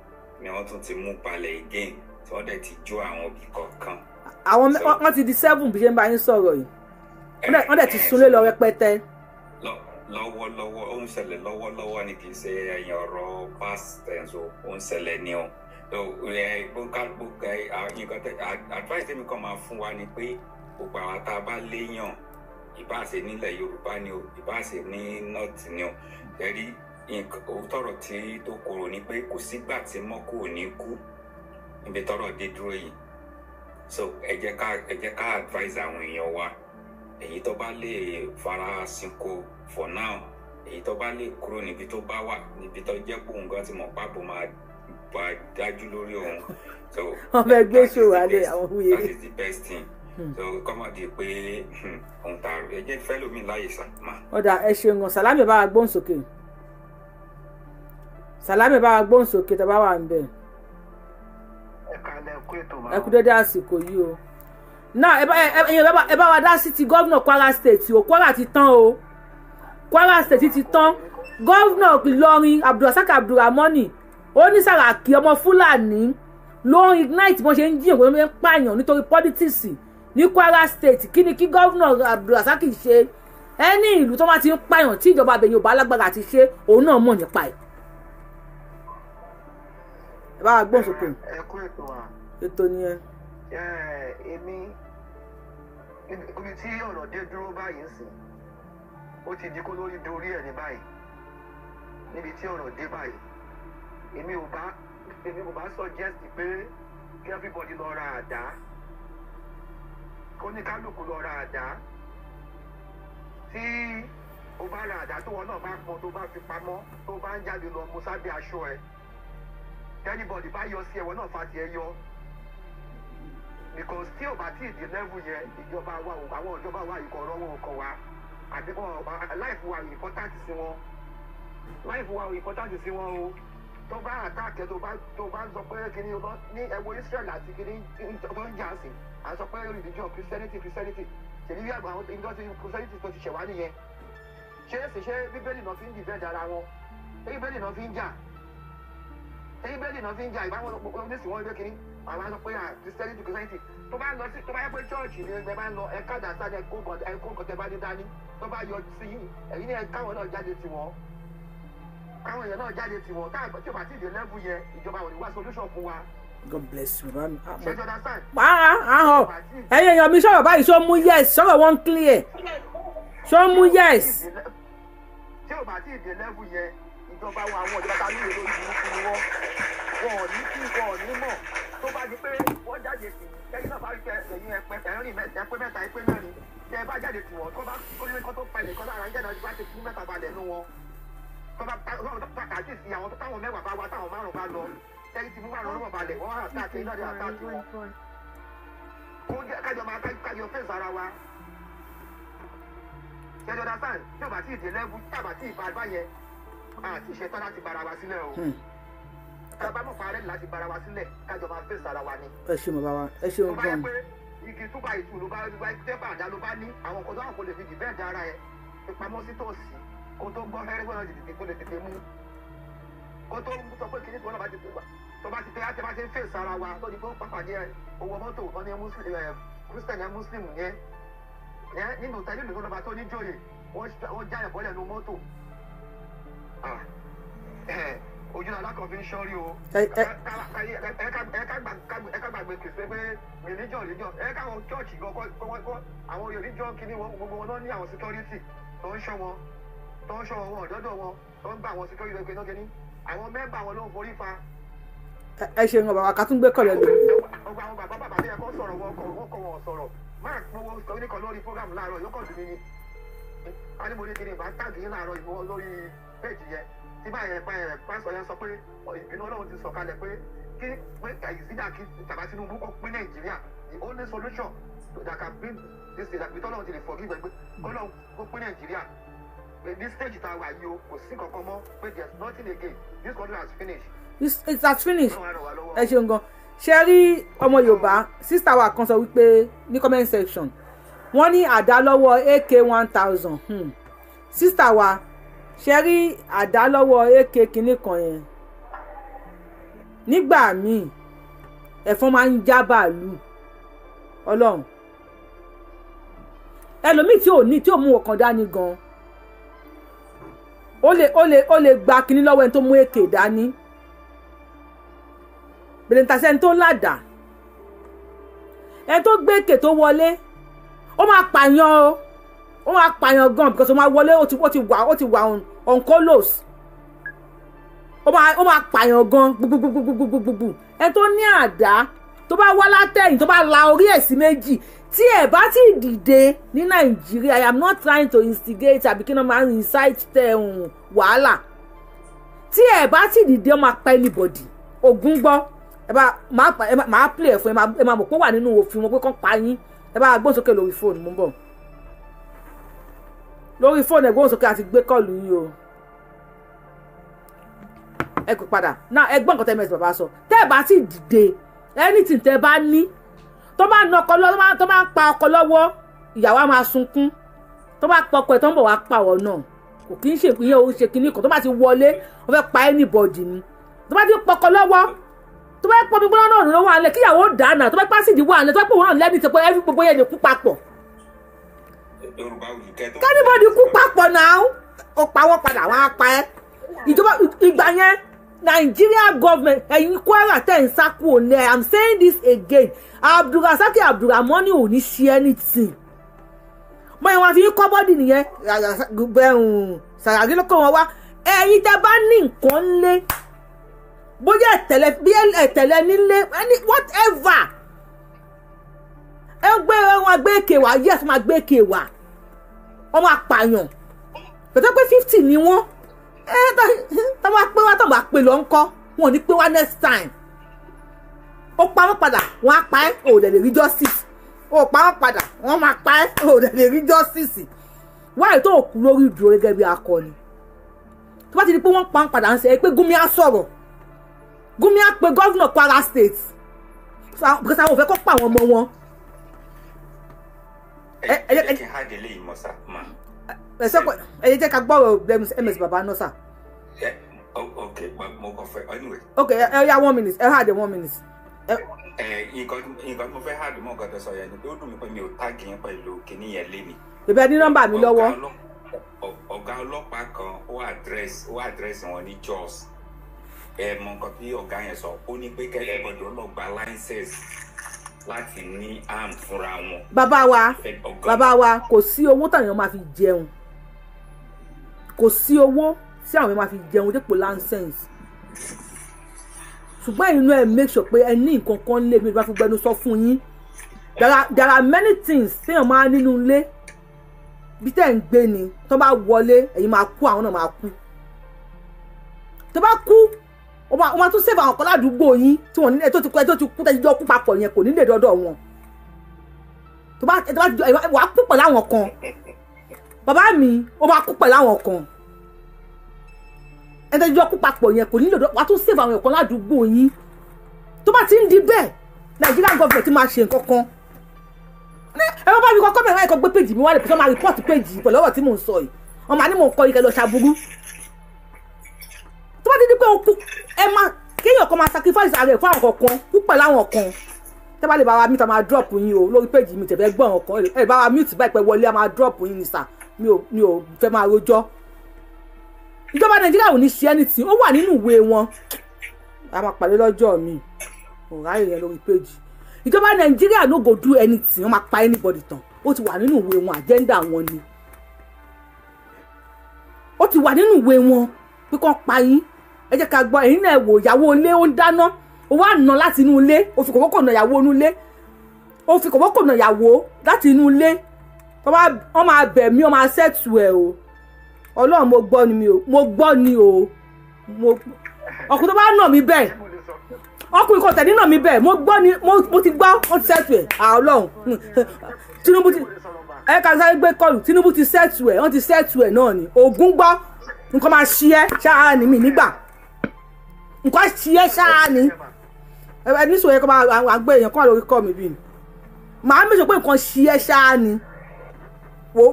ni wọ́n tún ti mú palẹ̀ again tí wọ́n dẹ̀ ti jó àwọn òbí kọ̀ọ̀kan. àwọn wọ́n ti di 7 bí ṣe ń bá yín sọ̀rọ̀ yìí wọ́n dẹ̀ ti súnlé lọ rẹpẹtẹ. lọ́wọ́lọ́wọ́ ó ń ṣẹlẹ̀ lọ́wọ́lọ́wọ́ ni kì í ṣe ẹ̀yìn ọ̀rọ̀ past tense ó ń ṣẹlẹ̀ ní o. advice tèmi kan máa fún wa ni pé gbogbo àwọn tá a bá léèyàn ìbáṣe nílẹ̀ Yorùbá ni o ìbáṣe ní north ni o ẹ̀rí òótọ́rọ̀ tí tó korò ni pé kò sígbà tí mọ́kù ò ní kú níbi tọ́rọ̀ dé dúró yìí so ẹ jẹ́ ká advise àwọn èèyàn wa èyí tó bá lè fara sinko for now èyí tó bá lè kúrò níbi tó bá wà níbi tó jẹ́ pé òun gan ti mọ̀ pápó máa bá dájú lórí òun so wọ́n fẹ́ gbé ṣòwò alẹ́ àwọn wúyẹ. that is the best thing so kọ́mọ̀ di pé ohun tá a rí ẹ jẹ́ fẹ́ lómi láyè sàmà. ọ̀dà ẹ ṣeun gan Sàlámì bá wa gbóhùn sókè Sàlámì bá wa gbóhùn sókè tó bá wà ń bẹ̀. ẹ kú dédé àsìkò yìí o náà ẹ bá wa dá sí ti gómìnà Kwara State o Kwara ti tán o Kwara State ti tán gómìnà Ìlọrin Abdulrasaq Abdulrahmani ó ní Sàràkí ọmọ Fúlàní ló ń ignite bọ́n ṣe ń jí òun ń pààyàn nítorí politics ní Kwara State kí ni kí gómìnà Abdulrasaq ṣe ẹni ìlú tó máa ti ń pààyàn tí ìjọba abẹ̀yìn òbá alágbára ti ṣe òun náà mọ̀ nípa ẹ̀. ẹ bá wa gbọ́n sókè. ẹ kú ètò wa. ètò nìyẹn. èmi ibi tí ọ̀rọ̀ dé dúró báyìí ń sìn ó ti di kó lórí dorí ẹ̀ ní báyìí níbi tí ọ̀rọ̀ dé báyìí èmi ò bá suggest pé kí everybody lọ ra àdá kó ní kálukú lọ ra àdá tí o bá ra àdá tó wọn náà bá pọn tó bá fi pamọ́ tó bá ń jáde lọ mú sábẹ́ aṣọ ẹ anybody bá yọ sí ẹ̀wọ̀n náà fa tiẹ̀ yọ because tí ò bá tí ì di level yẹn ìjọba wa àwọn ìjọba wa ìkọ̀rọ̀ wọn kọ̀ wá àbí life wa important sí wọn life wa important sí wọn o tó bá attack ẹ tó bá sọ pé kíní ní ẹwọ Israel àti kíní tó ń jà sí à sọ pé religion Christianity ṣèlú bí àgbà àwọn ìjọ ti Christianity tó ti ṣẹ̀wá nìyẹn ṣé bíbélì náà fi ń defend ara wọn bíbélì náà fi ń jà ìbáwọn oníṣìí wọn gbé kíní àwọn sọ pé Christianity tó bá lọ sí tó bá yẹ pé church ni ẹgbẹ́ bá ń lọ ẹ̀ka dàsá ẹ̀kọ́ nǹkan bá dé dání tó bá yọ sí ẹ̀yìn ní káwọn náà jáde tiwọn káwọn èèyàn náà jáde tiwọn táwọn tí o bá ti dé level yẹn ìjọba ò ní wá solution fún wa. God bless you mami. ṣe jọ understand. ẹ̀yin èèyàn mi sọ̀rọ̀ báyìí ṣó mú yes sọ̀rọ̀ wọn clear ṣó mú yes. tí o bá ti dé level yẹn ìjọba wa àwọn ìjọba ta nílò lórí burúkú ni wọn ò ní kí wọn ò ní mọ̀ tó bá di pé wọ́n jáde sí kẹ́yìn náà bá rí ẹ̀yìn ẹ̀rìn ẹ̀pẹ́ mẹ́ta ẹ̀pẹ́ mẹ́rin tẹ́ ẹ bá jáde sí wọn tó bá kólé kó tó pẹ̀lẹ́ kó lára ìjẹ́ náà bá ti fún mẹ́ta balẹ̀ nú wọn tó bá pàtàkì sí àwọn tó táwọn mẹ́wàá bá wá táwọn márùn-ún bá lọ tẹ́yìn ti fún márùn-ún lọ́wọ́ balẹ̀ wọ́n á tàkì iná dé àtàkì wọn kó kájọ fèsì ara wa ṣẹjọ dasan tí o bá ti dé lẹ́bù tí a bá ti ìbá yẹn àti ìṣẹ́tọ́ láti bara wa sílẹ̀ o kábà mọ̀ parẹ́ láti bara wa sílẹ̀ kájọ máa fèsì ara wa ni. ẹ ṣe mọ̀ bá wa ẹ ṣe tó ohun bá yẹ gan. pé igi túbà ìtù ló bá tẹ́bà àdá ló bá ní àwọn nǹkan tó àwọn kò lè fi dìbẹ́ẹ̀dì ara ẹ̀ ìpamọ́ sí tòsí kó tó gbọ́ fẹ́rẹ́ gbọ́dọ̀ dìde kó lè tètè mú kó tó sọ pé kìnìún tó bá ti tó bá ti tẹ́ àti bá ti ń fèsì ara wa tó di pé ó pàpàdé owó mọ́tò wọn ní Christian ẹ̀ Muslim yẹn nínú tẹ́lẹ̀ ìlú lọ́ba tó ní jòyè wọ́n já ẹ̀kọ́ lẹ́nu mọ́tò ojú náà lákàn fi ń ṣọ́rí o ẹ ká gbàgbé kìí pé religion ẹ káwọn chọ́ọ̀chì gan àwọn religion kìíní wọn gbogbo wọn náà ní àwọn security tó ń ṣọ́ wọn ọ̀dọ́dọ̀ wọn tó ń bá àwọn security lọ́gbẹ̀ẹ́ náà kìíní àwọn mẹ́mbà wọn ló ń forí fa. ẹ ṣe ń bàbá ká tún gbé kọ̀lẹ́ lọ. ọgbà àwọn bàbá tó yẹ kó sọ̀rọ̀ wọn kọ̀ wọn sọ̀rọ̀ máa gbowó oníkan lórí program láàárọ̀ yóò kàn dùn mí ni a ní mo ní kí ni ìbá tàgé yín láàárọ̀ ìwọ lórí péjì yẹn tí báyẹn pásọ yẹn sọ pé ìbínú Ọlọ́run ti sọ̀kalẹ̀ pé kí àyíṣídà kí tàbá Tinubu kó pín Nàìjíríà the only solution that can bring this thing àbí tọ́lọ́run ti lè forgive ẹ pé Ọlọ́run kó pín Nàìjíríà this stage tá a wà yìí o kò sí kankan mọ́ pé there is nothing again this country has finished. it has finished. ẹ ṣeun gan ṣe rí ọmọ Yorùbá sísá wa kan sọ wípé ní comment section wọ́n ní àdá lọ́wọ́ AK-1000 sísá wa ṣe rí àdá lọ́wọ́ AK kìíní kan yẹn nígbà míì ẹ̀fọn máa ń já bàálù Ọlọ́run ẹlòmíì tí ò mú ọkàn dání gan ó lè gba kìíní lọ́wọ́ ẹni tó mú AK dání bẹ̀rẹ̀ntàṣẹ́ tó ládàá ẹni tó gbé èkè tó wọlé ó máa pààyàn ó máa pààyàn gan because ó máa wọlé ó ti wà on colos ó máa pààyàn gan gbogbogbogbogbogbogbò ẹni tó ní àdá tó bá wá látẹ̀yìn tó bá la orí ẹ̀ sí méjì tí ẹ̀ bá ti dìde ní Nàìjíríà I am not trying to instigate àbí kí ni wọ́n máa ń incite wàhálà tí ẹ̀ bá ti dìde ó máa pa anybody Ògún gbọ́ máa play ẹ̀ fún ẹ máa mọ̀ pé wà nínú òfin wọn pé kán pa yín ẹ bá gbóhùn sókè lórí fóònù mú bọ̀ lórí fóònù ẹ gbóhùn sókè àti gbé kọ́ọ̀lù yín o ẹ kò padà náà ẹ gbọ́ nǹkan tẹ́ mẹ́sì bàbá sọ tẹ́ ẹ bá sì dìde anything tẹ́ ẹ bá ní tó bá ń na ọkọ lọ́wọ́ tó bá ń pa ọkọ lọ́wọ́ ìyàwó á máa sunkún tó bá pọkọ ẹ̀ tó ń bọ̀ wá pàwọ̀ náà kò kí ń ṣe ìpínyẹ̀ òun ṣe kinní kan tó bá ti wọlé ó fẹ́ pa anybody ni tó bá ti pọkọ lọ́wọ́ tó bá pọ̀ gbígbóná náà lọ́wọ́ àlẹ́ kíyàwó dáná tó bá pàṣídì wà àlẹ́ tó bá pọ̀ wọn lẹ́ni tó pé every gbogbo yẹn lè kú papọ̀ kẹ́nìbọ̀dì kú papọ̀ náà ó pa wọ́n padà wọ́n á pa ẹ́ ìjọba ìgbà yẹn Nigeria government ẹ̀yin Kwara tẹ̀ ń sákò ní I'm saying this again Abdulrasaki Abdulramoni ò ní ṣe anything mọ ìwọ̀n àfi kọ́ bọ́dì nìyẹn Sàràgí ló kọ́ wọn wá ẹ̀yin tẹ́ bá ní nǹkan lé bóyá ẹ̀tẹ̀lẹ̀ nílé whatever ẹ gbé wọn gbé èké wá yes wọn gbé èké wá wọn máa pààyàn pẹ̀tẹ́ pé 50 ni wọ́n tó bá pé wá tó bá pè lọ ńkọ́ wọn ò ní pé wá next time ó pa wọ́n padà wọ́n á pa ẹ́ ò dẹ̀ lè rí justice ó pa wọ́n padà wọ́n máa pa ẹ́ ò dẹ̀ lè rí justice wáyé tó kú lórí ìdúró gẹ́gẹ́ bí akọni tó bá ti di pé wọ́n pa wọ́n padà ń ṣe pé Gumi á sọ̀rọ̀ Gumi á pe gọ́vnà Kwara state because àwọn ò fẹ́ kó pa àwọn ọmọ wọn. ẹ jẹ́ ká gbọ́rọ̀ ms baba náà sà. ok ẹ yá 1 minute ẹ hàdé 1 minute. nǹkan mo fẹ́ hàdé mọ́ nǹkan tó sọ yẹn ni pé ó dùn mí pé mi ò táàgì yẹn pẹ̀lú kinní yẹn lé mi. bèbè ní nọ́mbà mi lọ́wọ́. ọ̀gá ọlọ́pàá kan ó àdírẹ́sì wọn ní Jos mọ nǹkan tí ọ̀gá yẹn sọ ó ní pé kẹ́lẹ́ gbọ́dọ̀ lọ gba license láti ní arm fúnra wọn. bàbá wa kò sí owó táwọn èèyàn máa fi jẹun kò sí owó tí àwọn èèyàn máa fi jẹun dípò license ṣùgbọ́n inú ẹ̀ make sure pé ẹ ní nǹkan kan lé mi bá fi gbẹnu sọ fún yín there are many things téèyàn máa nínú ilé bí tẹ́ ń gbé ni tó bá wọlé ẹ̀yin máa kú àwọn náà máa kú tó bá kú o máa tún save àwọn kan ládùúgbò yín tí wọ́n ní tó ti kú tẹ́jọ́ kú papọ̀ yẹn kò ní lè dọ́dọ̀ wọn tó bá wà á kú pẹ̀lú àwọn kan bàbá mi ó máa kú pẹ̀lú àwọn kan ẹ̀tẹ́jọ́ kú papọ̀ yẹn kò ní lè dọ́dọ̀ wà á tún save àwọn kan ládùúgbò yín tó bá ti ń di bẹ́ẹ̀ Nigerian government máa ṣe nǹkan kan ẹ bá mi kọ́kọ́ mẹ́rin ẹ̀kọ́ gbé péjì mi wá lè pèsè máa report péjì pẹ̀lú ọ̀rọ̀ tí mò ń sọ yìí ọmọ àní mò ń kọ́ ike lọ ṣàbúrú tó bá ti di pé o kú ẹ máa kéèyàn kan máa sacrifice ara ẹ̀ fún àwọn kankan kú pẹ̀lú àwọn kan tẹ́ bá lè bá wa mute máa drop yín o lórí péjì mi tẹ̀fẹ́ gbọ́n ọ̀kan ẹ bá wa mute báyìí pẹ́ wọlé a máa drop yín ní sà mi ò fẹ́ máa rojọ́ ìjọba Nàìjíríà ò ní ṣe anything ó wà nínú ìwé wọn a máa pàdé lọ́jọ́ mi ò ráyè yẹn lórí péjì ìjọba Nàìjíríà no go do anything wọ́n máa pa anybody tán ó ti wà nínú ìwé wọn agenda wọn ni ó ti wà nínú ìwé wọn pé kán pa yín ẹ jẹ́ ká gbọ́ ẹ̀yin náà wò ìyàwó ilé ó ń dáná ó wá nà láti inú ilé ó fi kòkòkò nà ìyàwó inú ilé ó fi kòkòkò nà ìyàwó láti inú ilé wọ́n máa bẹ̀ mí wọ́n máa ṣẹ́tù ẹ̀ o Ọlọ́run mo gbọ́ ni o ọkùnrin tó bá nà mí bẹ́ẹ̀ ọkùnrin kan tẹ̀lé nà mí bẹ́ẹ̀ mo gbọ́ ni mo ti gbọ́ wọ́n ti ṣẹ́tù ẹ̀ Ọlọ́run Tinubu ti ẹ ká sáré gbé kọlù Tinubu ti ṣẹ́tù ẹ̀ wọ́n ti ṣẹ́tù ẹ̀ náà ni Ògún gbọ́ nǹkan máa ṣí ẹ ṣáà ní mi nígbà nǹkan ṣí ẹ ṣáà ní ẹ ní sọ yẹ kó máa gbé èèyàn kan lórí kọ́ mi bí màá mẹ́sàn pé nǹkan ṣí ẹ ṣáà ní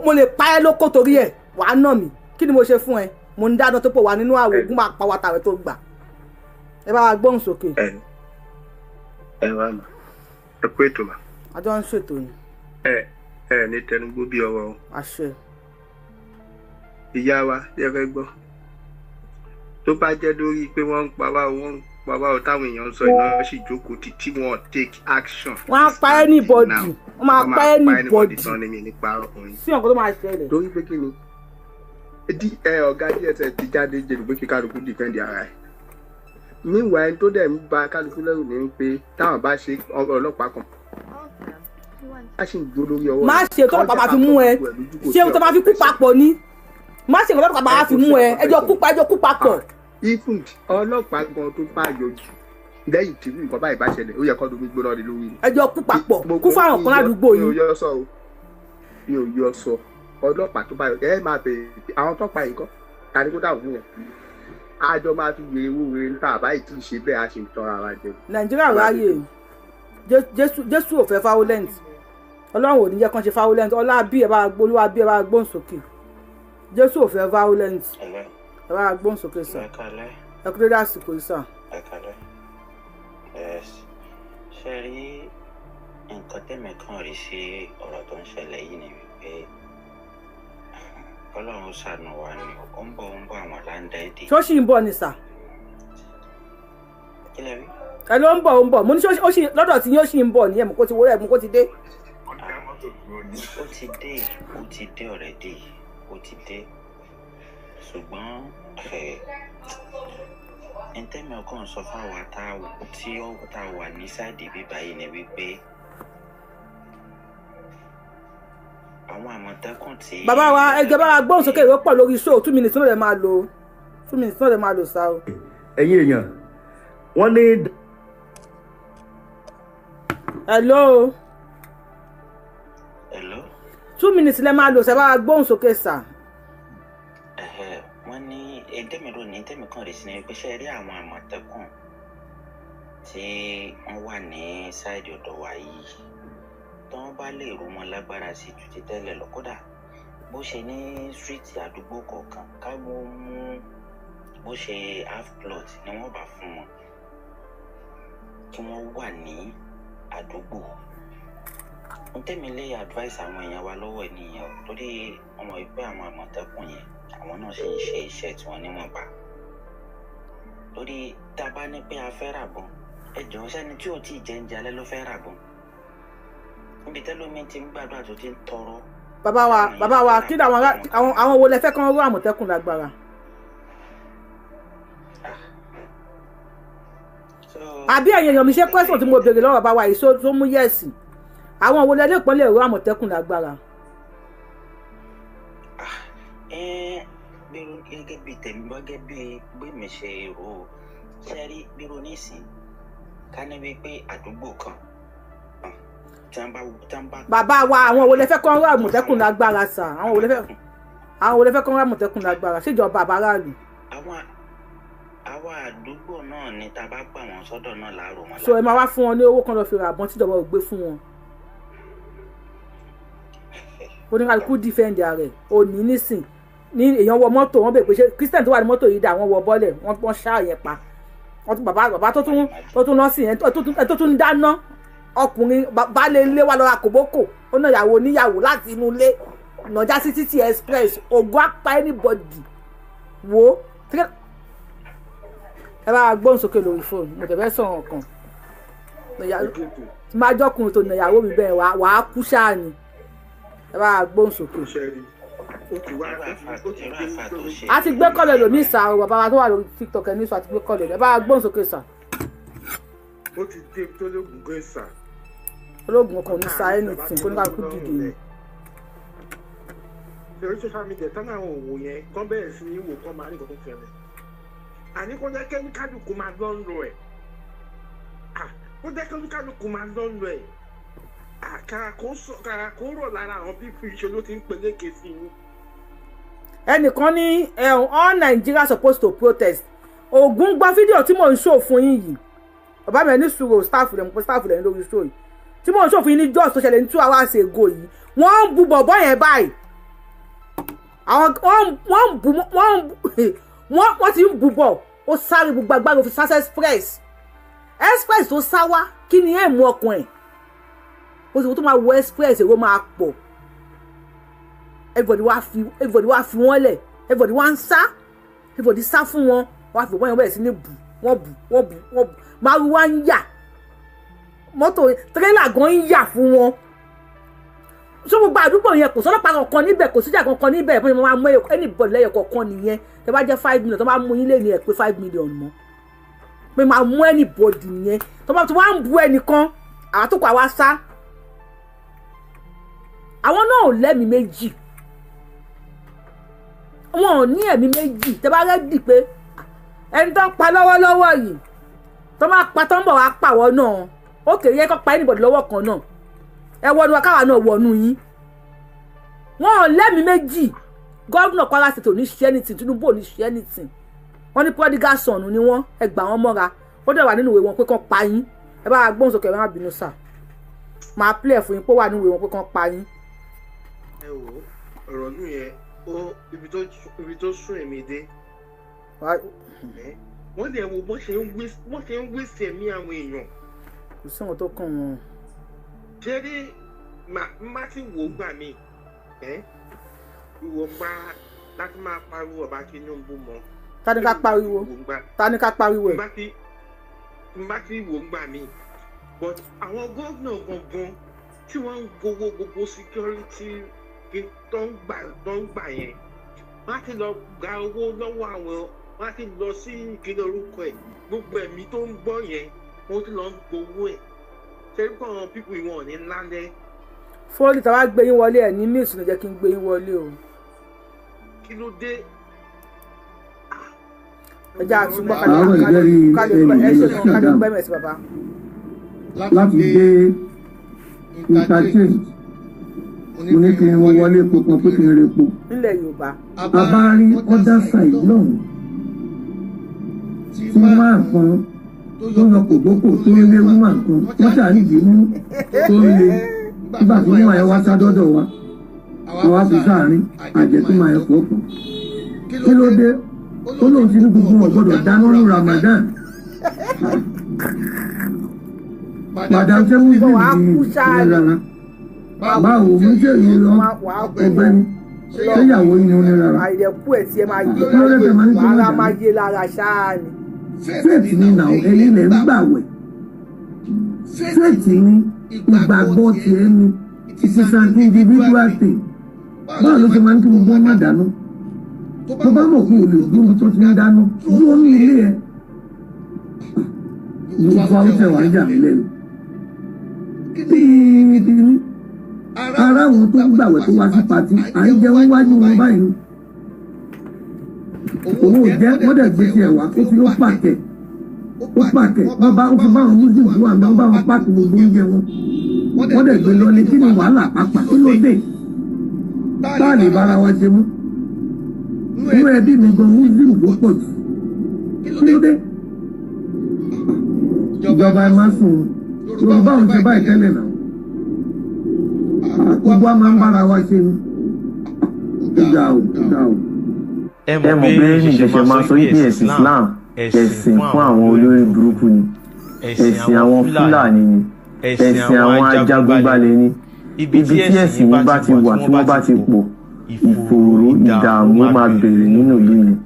mo lè pa ẹ lóko torí ẹ wàá nà mí kí ni mo ṣe fún ẹ mo ń dáná tó pọ̀ wá nínú àwọ̀ Ògún máa pa wàtà rẹ tó gbà ẹ bá wa gbóhùn sókè. ẹ wá mà ẹ kú ètò mà. a jọ ń ṣètò ni. ẹ ní tẹnugbó bí ọwọ́ o. àṣẹ. ìyá wa ẹ fẹ́ gbọ́ tó bá jẹ́ lórí pé wọ́n ń pa wá o táwọn èèyàn sọ iná sì jókòó tí wọ́n take action. wọ́n á pa anybody wọ́n máa pa anybody tán ni mi nípa ọkùnrin. sí ọ̀gá tó máa ṣẹlẹ̀. torí pé kí ni ọ̀gá DSS ti jáde jẹ́nu pé kí kálukú defend ara ẹ̀. meanwhile tó dẹ̀ ń ba kálukú lẹ́rù ní pé táwọn bá ṣe ọlọ́pàá kan a sì ń gbó lórí ọwọ́. má ṣe tó lọ́pàá máa fi mú ẹ ṣé tó máa fi kú papọ̀ ni má ṣe nǹkan lọ́pàá máa fi mú ẹ ẹjọ́ kú papọ̀. even ọlọ́pàá gan tó bá yọjú lẹ́yìn tí nǹkan báyìí bá ṣẹlẹ̀ ó yẹ kó domi gbóná ni lórí. ẹjọ́ kú papọ̀ kú fáwọn kan ládùúgbò yìí. mi ò yọ sọ ọlọ́pàá tó bá yọ ẹ máa bẹ̀rẹ̀ àwọn tó pa nǹkan tani kó dàrú wọn àjọ máa fi wèrè wo wèrè níta àbáyé tí ì ṣe bẹ́ẹ̀ á ṣe ń tọ́ra wa jẹ. nàìjíríà ráyè jésù ò fẹ́ violent ọlọ́run ò ní jẹ́ kán ṣe violent ọlá bí ẹ bá olúwa bí ẹ bá gbóhùn sókè jésù ò fẹ́ violent ẹ bá gbóhùn sókè sà ẹ kúrò dé àsìkò yìí sà. ṣe rí nǹkan tẹ́mi kan rí sí ọ̀rọ̀ tó ń ṣẹlẹ̀ yìí ni wípé ọlọ́run ṣàánú wa ni ó ń bọ̀ àwọn láńdà èdè. tó ṣì ń bọ̀ ni sà. kí lẹ rí. ẹ ló ń bọ̀ mo ní ó ṣì lọ́dọ̀ tí yóò ṣì ń bọ̀ ní ẹ̀mú kó ti wọlé ẹ̀mú kó ti dé. ó ti dé already ó ti dé ṣùgbọ́n ntẹ́mi ọkàn sọ fáwa tí ó wà ní sáìdì bíbá yìí ni wípé àwọn àmọ̀tẹ́kùn tí. bàbá wa ẹgbẹ́ bá wa gbóhùn sókè ìwé pọ̀ lórí show 2 minutes náà lè máa lò 2 minutes náà lè máa lò sá o. ẹ̀yin èèyàn wọ́n ní. hello. 2 minutes lè máa lò sẹ́ bá wa gbóhùn sókè sá. wọ́n ní ẹ̀ẹ́dẹ́mìíràn ní tẹ́mi kan rè sí ni pé ṣe rí àwọn àmọ̀tẹ́kùn tí wọ́n wà ní sáìdì ọ̀dọ̀ wa yìí tí wọ́n bá lè rú wọn lágbára sí ju ti tẹ́lẹ̀ lọ kódà bó ṣe ní síríìtì àdúgbò kọ̀ọ̀kan káwọn mú bó ṣe half plot ni wọ́n bá fún wọn kí wọ́n wà ní àdúgbò. n tẹ́mi lè advice àwọn èèyàn wa lọ́wọ́ ènìyàn torí ọmọ ìpẹ́ àwọn àmọ̀tẹ́kùn yẹn àwọn náà ṣe ń ṣe iṣẹ́ tí wọ́n níwọ̀nba torí tá a bá ní pé a fẹ́ rà bọ́n ẹ jọ̀ọ́ sẹ́ni tí ò tí ì jẹ́ ń jalẹ́ ló fẹ́ rà bọ́n níbi tẹ́lómi ti ń gbàdúrà tó ti ń tọrọ. bàbá wa kí ni àwọn wo lẹ fẹ́ kán rú àmọ̀tẹ́kùn lágbára. àbí ẹ̀yin èèyàn mi ṣe question tí mo béèrè lọ́wọ́ bàbá wa yìí tó mú yẹ̀sì àwọn wo lẹ lè pọ́n lè rú àmọ̀tẹ́kùn lágbára. gẹ́gẹ́ bíi tèmi gẹ́gẹ́ bíi gbẹ̀mí ṣe rò ó ṣẹ́rí bírò nísìn ká ní wípé àdúgbò kan bàbá wa àwọn wo lẹ fẹ́ kán rú àmọ̀tẹ́kùn lágbára sà àwọn wo lẹ fẹ́ kán rú àmọ̀tẹ́kùn lágbára síjọba àbáráàlú. àwọn àdúgbò náà ni tá a bá gbà wọn sọ́dọ̀ náà láàrò wọn. so ẹ máa wá fún wọn ní owó kan lọ fi ra àbọ̀n tíjọba ò gbé fún wọn. oníkàlùkù defend rẹ̀ òní nísìn ní èèyàn wọ mọ́tò wọn bẹ̀ pé ṣé Christian tó wà ní mọ́tò yìí dà wọ́n wọ bọ́lẹ̀ wọ́n ṣá yẹn pa bàbá tó tún lọ sí yẹn tó tún dáná ọkùnrin baálé ilé wa lọ́ra kòbókò ó ná ìyàwó oníyàwó láti inú ilé nàjà sí títí express ògùn apá anybody wo ẹ bá gbóhùn sókè lórí fóònù mo tẹ̀fẹ́ sọ̀rọ̀ kan tí máa jọ́kùnrin tó nà ìyàwó mi bẹ́ẹ̀ wàá kú ṣáà ni ẹ bá gbóhùn sókè. a ti gbé kọ́lẹ̀ lómi sà o bàbá wa tó wà lórí TikTok ẹ̀ ní sọ àti gbé kọ́lẹ̀ ẹ bá gbóhùn sókè sà. ó ti dé tó lóògùn gan sà. olóògùn kan ní sa anything kó ní ká kú dìde ni. lórí social media tán àwọn òwò yẹn kán bẹ̀rẹ̀ sí ní wò kán máa ní nǹkan tó fẹ́rẹ̀ àní kó jẹ́ kẹ́míkálù kó máa lọ́ ń lọ ẹ̀ kó jẹ́ kẹ́míkálù kó máa lọ́ ń lọ ẹ̀ kàrà kó rọ̀ lára àwọn pípù iṣẹ́ ló ti ń peléke sí i. ẹnìkan ní all Nigeria supposed to protest Ògún gbọ́ fídíò tí mò ń show fún yín yìí bàbá mi ní sùúrù staff rẹ̀ lórí show yìí tí mò ń show fún yín ní just tó ṣẹlẹ̀ ní 2 hours ago yìí wọ́n ń bu bọ̀bọ́ yẹn báyìí àwọn wọ́n ti ń bu bọ̀ ó sáré gbogbo agbára òfin sá express tó sá wá kí ni ẹ̀ mú ọkàn ẹ̀ ó sì tó máa wọ express èrò máa pọ̀ everybody wá fi wọ́n lẹ̀ everybody wá ń sá everybody sá fún wọn wá fi wọ́n yẹn bẹ̀rẹ̀ sí ní wọ́n bù márùn wá ń yà mọ́tò tírélà gan ń yà fún wọn so gbogbo àdúgbò yẹn kò sọ́lọ́pàá kankan níbẹ̀ kò síjà kankan níbẹ̀ fún mi máa mú anybody lẹ́yọ̀ kankan nìyẹn tẹ́ bá jẹ́ 5 million tó bá mú yín lé ní ẹ̀ pé 5 million mọ́ pé máa mú anybody nìyẹn tó bá wá ń bu ẹnìkan àwọn tó kọ àwa sá àwọn náà ò lẹ́mìí méjì wọn ò ní ẹ̀mí méjì tẹ́ bá rẹ́dì pé ẹni tó ń pa lọ́wọ́lọ́wọ́ yìí tó máa pa tó ń bọ̀ wá pàwọ́ náà ó kéré yẹ kó pa anybody lọ́wọ́ kan náà ẹ wọnú akáwa náà wọnú yín wọn ò lẹ́mìí méjì gómìnà Kwara State ò ní ṣe anything Tinubu ò ní ṣe anything wọ́n ní prodigal son ni wọ́n ẹ gbà wọ́n mọ́ra ó dẹ̀ wà nínú ìwé wọn pé kán pa yín ẹ bá gbóhùn sókè ẹ má bínú sà máa play fún yín pé ó wà nínú ìwé wọn pé kán pa yín. ẹ wo ọ̀rọ̀ nù yẹn ó ibi tó sún èmi dé wọ́n lè wo bó ṣe ń wíṣẹ̀ ẹ̀mí àwọn èèyàn. kò sí wọn tó kàn wọn. ṣé rí má ti wò ó gbà mí ìwọ pa láti máa pariwo ọba Tinubu mọ́. ta ni ká pariwo bá ti wò ń gbà mí but àwọn gómìnà gangan tí wọ́n ń gbogbo security tó ń gbà yẹn wọ́n á ti lọ gba owó lọ́wọ́ àwọn wọ́n á ti lọ sí ìkéde orúkọ ẹ̀ gbogbo ẹ̀mí tó ń gbọ́ yẹn wọ́n ti lọ ń gbowó ẹ̀ ṣẹ́rí kọ́ àwọn pípọ̀ ìwọ̀n ní lálẹ́. fóònù tí a wá gbé yín wọlé ẹ̀ ní míìsì ló jẹ́ kí n gbé yín wọlé o. kí ló dé. ẹja àtúbọ̀ kájọ gbẹ́ mẹ́sì bàbá. láti gbé interchange mo ní kí n wọlé epo kan pé kí n repo. nílẹ̀ Yorùbá. bàbá rí other side lọ́hùn tí máa kan tó lọ kòbókò tó lé wúmà kan wọ́n ṣàrí ìbínú tó lé nígbà tí wọ́n máa wá sádọ́dọ̀ wa àwa fi sáàrin àjẹ́ tó máa fọ́ kan kí ló dé ó lóun ti ní gbogbo ọ̀gbọ́dọ̀ dáná ní Ramadan padà ṣé wọ́n sì ní ìrara báwo mo ṣe yìí lọ ọ̀gbẹ́ni ṣéyàwó yìí ní rara àìdẹ̀kú ẹ̀ tí ẹ máa yé lára máa yé lára ṣáá ni. faith ni nà ẹni lè ń gbàwẹ̀ faith ni ìgbàgbọ́ tiẹ̀ ni it is an individual thing báwo ló ṣe máa ń kí gbogbo ọmọ dáná tó bá mọ̀ pé olè gbóhùn tó ti ń dáná dúró ní ilé ẹ̀ yorùbá ó tẹ̀ wá ń jà mí lẹ́nu bíi ara àwọn tó ń gbàwẹ̀ tó wá sí pàtí à ń jẹun wájú wọn báyìí òun ò jẹ́ wọ́n dẹ̀ gbé tiẹ̀ wá ó fi ó pàkẹ́ wọ́n bá ó fi bá wọn mújú ìlú àmọ́ wọ́n bá wọn pàkì gbogbo oúnjẹ wọn wọ́n dẹ̀ gbé lọ ní kí ni wàhálà pàpà kí ló dé táà lè bára wa ṣe mú inú ẹbí mi gan mújú ìlú pọ̀ jù kí ló dé ìjọba ẹ má sùn yorùbá òun ṣe báyìí tẹ́lẹ̀ náà gbogbo a máa ń bára wa ṣe ni ìjà ò. ẹ mọ̀ pé ìṣẹ̀ṣẹ̀ máa sọ wípé ẹ̀sìn Islam ẹ̀sìn fún àwọn olórí burúkú ni ẹ̀sìn àwọn Fúlàní ni ẹ̀sìn àwọn ajagunbalẹ̀ ni ibi tí ẹ̀sìn yìí bá ti wà tí wọ́n bá ti pọ̀ ìfòòró ìdààmú máa bẹ̀rẹ̀ nínú ìlú yẹn.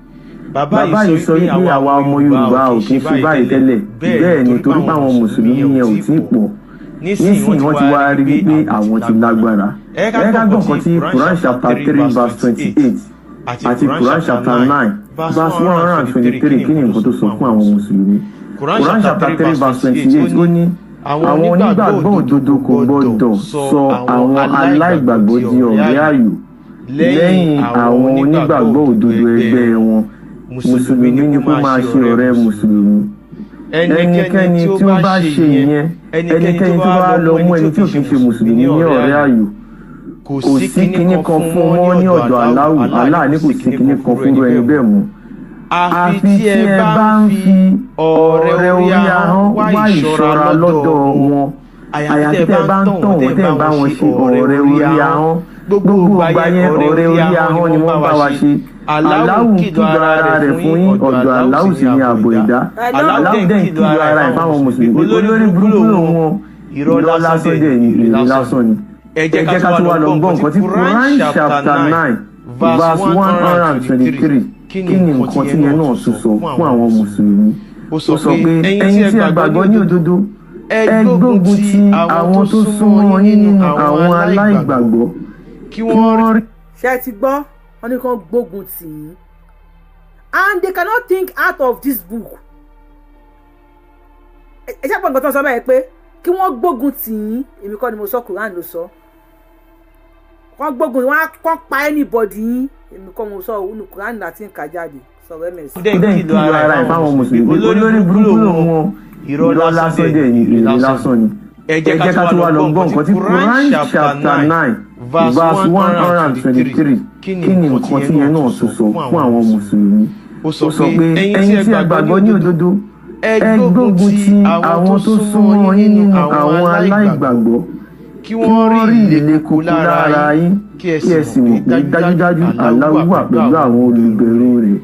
bàbá yìí sọ wípé àwa ọmọ Yorùbá ò kí ń ṣe báyìí tẹ́lẹ̀ bẹ́ẹ̀ ni torí pé àwọn mùsùlùmí yẹn ò tí ì pọ̀ nísìnyí wọ́n ti wá rí wípé àwọn ti lágbára ẹ ká gbọ́ nǹkan tí Quran chapter 3 verse 28 àti Quran chapter 9 verse 123 kí ni nǹkan tó sọ fún àwọn mùsùlùmí. Quran chapter 3 verse 28 ó ní àwọn onígbàgbọ́ òdodo kò gbọdọ̀ sọ àwọn aláìgbàgbọ́ di ọ̀rẹ́ ààyò lẹ́yìn àwọn onígbàgbọ́ òdodo ẹgbẹ́ wọn mùsùlùmí ni kó máa ṣe ọ̀rẹ́ mùsùlùmí. ẹnikẹ́ni tí ó bá ṣe ìyẹn ẹnikẹ́ni tó bá lọ mú ẹni tí ò fi ṣe mùsùlùmí ní ọ̀rẹ́ ààyò kò sí kinní kan fún wọn ní ọ̀dọ̀ Allahu Allah ní kò sí kinní kan fún ẹni bẹ́ẹ̀ mú. àfi tí ẹ bá ń fi ọ̀rẹ́ orí ahọ́n wá ìṣọ́ra lọ́dọ̀ wọn àyàfi tẹ́ ẹ bá ń tàn wọ́n tẹ́ ẹ bá wọn ṣe ọ̀rẹ́ orí ahọ́n gbogbo ìgbà yẹn ọ̀rẹ́ orí ahọ́n ni wọ́n bá wa ṣe. Allahu kìlọ̀ ara rẹ̀ fún yín ọ̀dọ̀ Allahu sì ní ààbò ìdá Allahu dẹ̀ ń kìlọ̀ ara ẹ̀ fáwọn mùsùlùmí olórí burúkú lòun irọ́ lásán dẹ̀ ní ìrìn lásán ni. ẹ jẹ́ ká tó wá lọ gbọ́ nǹkan tí Quran chapter 9 verse 123 kí ni nǹkan tí yẹn náà tún sọ fún àwọn mùsùlùmí. ó sọ pé ẹ̀yin tí ẹ gbàgbọ́ ní òdodo ẹ gbógun ti àwọn tó súnmọ́ yín nínú àwọn aláìgbàgbọ́ kí wọ́n rí. ṣé ẹ ti gbọ́ wọ́n ní kàn gbógun tì í and they cannot think out of this book. ẹ ṣe pọ̀ nǹkan tó ń sọ bẹ́ẹ̀ pé kí wọ́n gbógun tì í èmi kọ́ ni mo sọ Quran ló sọ wọ́n gbógun wọ́n á kàn pa anybody yín èmi kọ́ mo sọ òun Kùránì láti ń kà jáde sọ̀rọ̀ ms. dẹ́n kìlọ̀ ara ẹ̀ fáwọn mùsùlùmí olórí burúkú lòun irọ́ lásán dẹ̀ ni èrè lásán ni. ẹ jẹ́ ká tún wá lọ gbọ́ nǹkan tí Quran chapter 9 verse 123 kí ni nǹkan tí yẹn náà sọ fún àwọn mùsùlùmí. ó sọ pé ẹ̀yin tí ẹ gbàgbọ́ ní òdodo ẹ gbógun ti àwọn tó súnmọ́ yín nínú àwọn aláìgbàgbọ́ kí wọ́n rí ilé kókó lára yín kí ẹ sì mọ̀ pé dájúdájú Allah wà pẹ̀lú àwọn olùbẹ̀rù rẹ̀.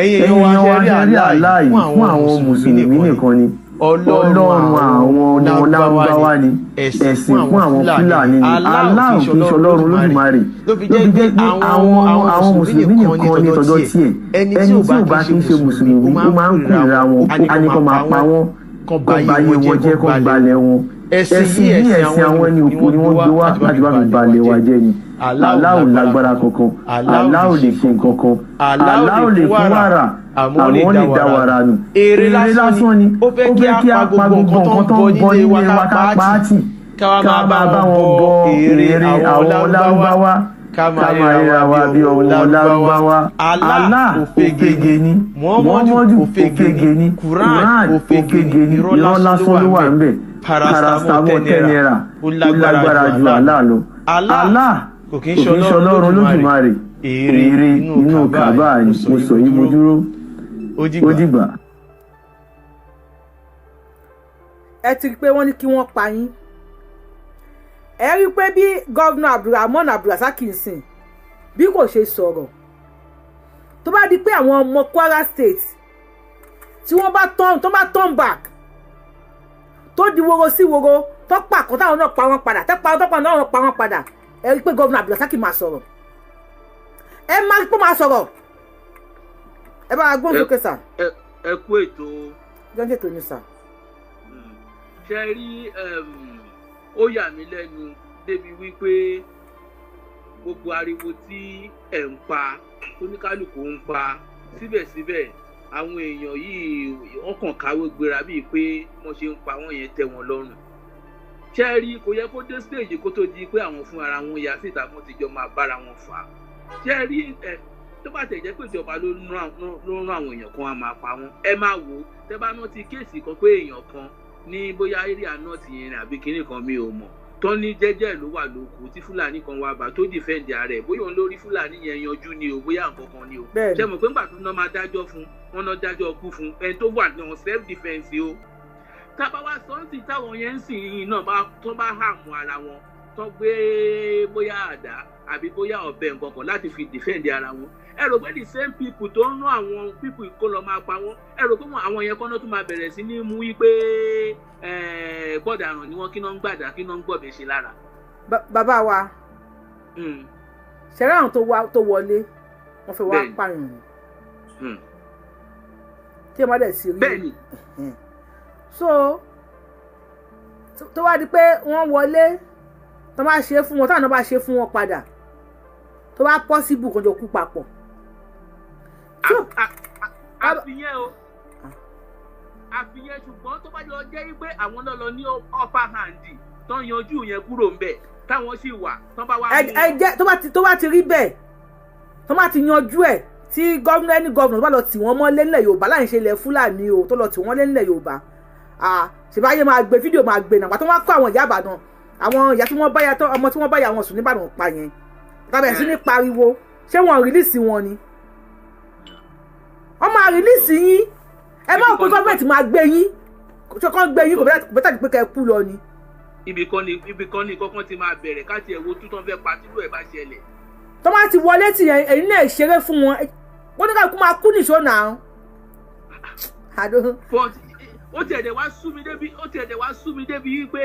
ẹ̀yin wa ṣe rí Allah fún àwọn mùsùlùmí nìkan ni ọlọ́run àwọn Lárúbáwá ni ẹ̀sìn fún àwọn Fúlàní ni Allah kì í ṣe ọlọ́run Olódùmarè ló fi jẹ́ pé àwọn mùsùlùmí nìkan ní tọ̀dọ̀ tiẹ̀ ẹni tí ò bá kì í ṣe mùsùlùmí ó máa ń kórìíra wọn á ní kó máa pa wọ́n kó báyé wọn jẹ́ kó gbalẹ̀ wọn ẹ̀sìn yìí ẹ̀sìn àwọn ẹni òkú ni wọ́n gbé wá láti wá fi balẹ̀ wa jẹ́ ni Allah ò lágbára kankan Allah ò lè ṣe nǹkankan Allah ò lè fún wàrà àmọ́ lè dá wàrà nù èrè lásán ni ó fẹ́ kí a pa gbogbo nǹkan tó ń bọ nílé wa ká pa á tì ká máa bá wọn bọ èrè àwọn Lárúbáwá ká máa ríra wa bí ọmọ Lárúbáwá Allah òfegè ni Muhammadu òfegè ni Quran òfegè ni irọ́ lásán ló wà ń bẹ̀ paracetamol 10 naira ó lágbára ju Allah lọ Allah kò kí ń ṣe ọlọ́run Olódùmarè èrè inú Kaaba ni mo sọ yìí mo dúró ó dìgbà. ẹ ti rí i pé wọ́n ní kí wọ́n pa yín ẹ rí i pé bí gọ́vnà Abdulrahman Abdulrasaq sìn bí kò ṣe sọ̀rọ̀ tó bá di pé àwọn ọmọ Kwara State tí wọ́n bá turn back tó di woro sí woro tó pàkó táwọn náà pa wọ́n padà tọ́pọ̀ náà pa wọ́n padà ẹ rí i pé gọ́vnà Abdulrasaq máa sọ̀rọ̀ ẹ máa rí pé máa sọ̀rọ̀ ẹ bá gbọ́n sókè sà. ẹ kú ètò. jọ́njẹ́ tó ní sà. ṣe rí ó yà mí lẹ́nu débi wípé gbogbo ariwo tí ẹ̀ ń pa oníkálukú ń pa síbẹ̀síbẹ̀ àwọn èèyàn yìí wọ́n kàn káwé gbéra bíi pé wọ́n ṣe ń pa wọ́n yẹn tẹ́ wọn lọ́rùn. ṣe rí kò yẹ kó dé stage kó tó di pé àwọn fún ara wọn yà síta fún tìjọ máa bára wọn fà á. ṣe rí tó bá tẹ̀ jẹ́ pé ìjọba ló rán àwọn èèyàn kan á máa pa wọ́n ẹ máa wò ó tẹ́ bá rántí kéèsì kan pé èèyàn kan ní bóyá area north yẹn àbí kinní kan mi ò mọ̀ tó ní jẹ́jẹ́ ló wà lóko tí Fúlàní kan wá bá tó dìfẹ́ǹdì ààrẹ bóyá òun lórí Fúlàní yẹn yanjú ni o bóyá nǹkan kan ni o ṣe mọ̀ pé ńgbà tó ná máa dájọ́ fún wọn náà dájọ́ kú fún ẹni tó wà ní self defence o tábà wá sọ́ọ̀tì táwọn yẹn ń sìn yìí náà tó bá hàmù ara wọn tó gbé bóyá àdá àbí bóyá ọ̀bẹ nǹkan kan láti fi dìfẹ́ǹdì ara wọn ẹ rò pé the same people tó ń rán àwọn people kó lọ máa pa wọn ẹ rò pé àwọn yẹn kọ́nà tó máa bẹ̀rẹ̀ sí ní mú wípé gbọ́dàràn ni wọ́n kí náà ń gbàdá kí náà ń gbọ̀bẹ̀ ṣe lára. bàbá wa ṣẹ̀rẹ́ àwọn tó wọlé wọ́n fẹ́ wá pààyàn tí ẹ má dẹ̀ sí rí bẹ́ẹ̀ni so tó wá di pé wọ́n wọlé tó bá ṣe fún wọn táwọn náà bá ṣe fún wọn padà tó bá possible kó jọ kú papọ̀. àfihàn ṣùgbọ́n tó bá jọ jẹ́ pé àwọn náà lọ ní upper hand tó ń yanjú yẹn kúrò ń bẹ̀ táwọn sì wà tó bá wà. ẹ jẹ́ tó bá ti rí bẹ́ẹ̀ tó bá ti yanjú ẹ̀ tí ẹni gọ́vnà tó bá lọ tì wọ́n mọ́lé nílẹ̀ Yorùbá láì ṣe ilẹ̀ Fúlàní o tó lọ tì wọ́n lé nílẹ̀ Yorùbá ṣèbáyé máa gbé fídíò máa gbé nàgbà tó wá kó àwọn ìyá Ìbàdàn àwọn ìyá tí wọ́n bá ya tó ọmọ tí wọ́n bá ya wọn sùn níbàdàn pa yẹn tàbí ẹ̀sìn ní pariwo ṣé wọ́n rìlíìsì wọn ni wọ́n máa rìlíìsì yín ẹ má òkú gọ́ọ̀mẹ̀ntì máa gbé yín ṣé kán gbé yín kò bẹ́tà pé kẹ́ ẹ kú lọ ni. ibì kan ni kọ́kọ́ ti máa bẹ̀rẹ̀ káàtì ẹ̀wọ̀ tútọ́ fẹ́ pa tìlú ẹ̀ bá ṣẹlẹ̀. tó bá ti wọlé tì yẹn èyí náà ṣeré fún wọn wọ́n ní ká kú máa kú nìṣó náà. ó tiẹ̀ dẹ̀ wá sú mi débi wípé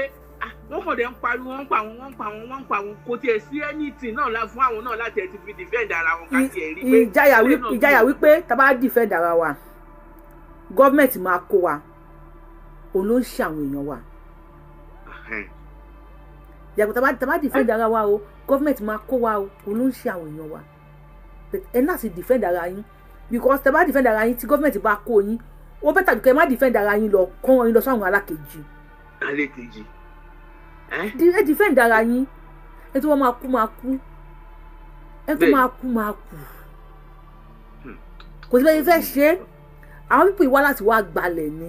wọ́n kàn dé ń pariwo wọ́n ń pa wọn kò tiẹ̀ sí anything náà fún àwọn náà láti ẹ̀ ti fi defend ara wọn ká tiẹ̀ rí pé. ìjáyà wípé tá a bá defend ara wa gọ́ọ̀mẹ̀ntì máa kó wa òun ló ń ṣe àwọn èèyàn wa. yàgò tá a bá defend ara wa o gọ́ọ̀mẹ̀ntì máa kó wa o òun ló ń ṣe àwọn èèyàn wa. ẹ náà sì defend ara yín because tá a bá defend ara yín tí gọ́ọ̀mẹ̀ntì bá kó yín ó bẹ́tà jù kẹ́ ẹ má defend ara yín lọ kọ́ wọn yín lọ sáwọn alákejì. alákejì. ẹ defend ara yín ẹ tí wọ́n máa kú ẹ tó máa kú kò sí bẹ́ẹ̀ fẹ́ ṣe àwọn pípọ̀ ìwá láti wá gbalẹ̀ ni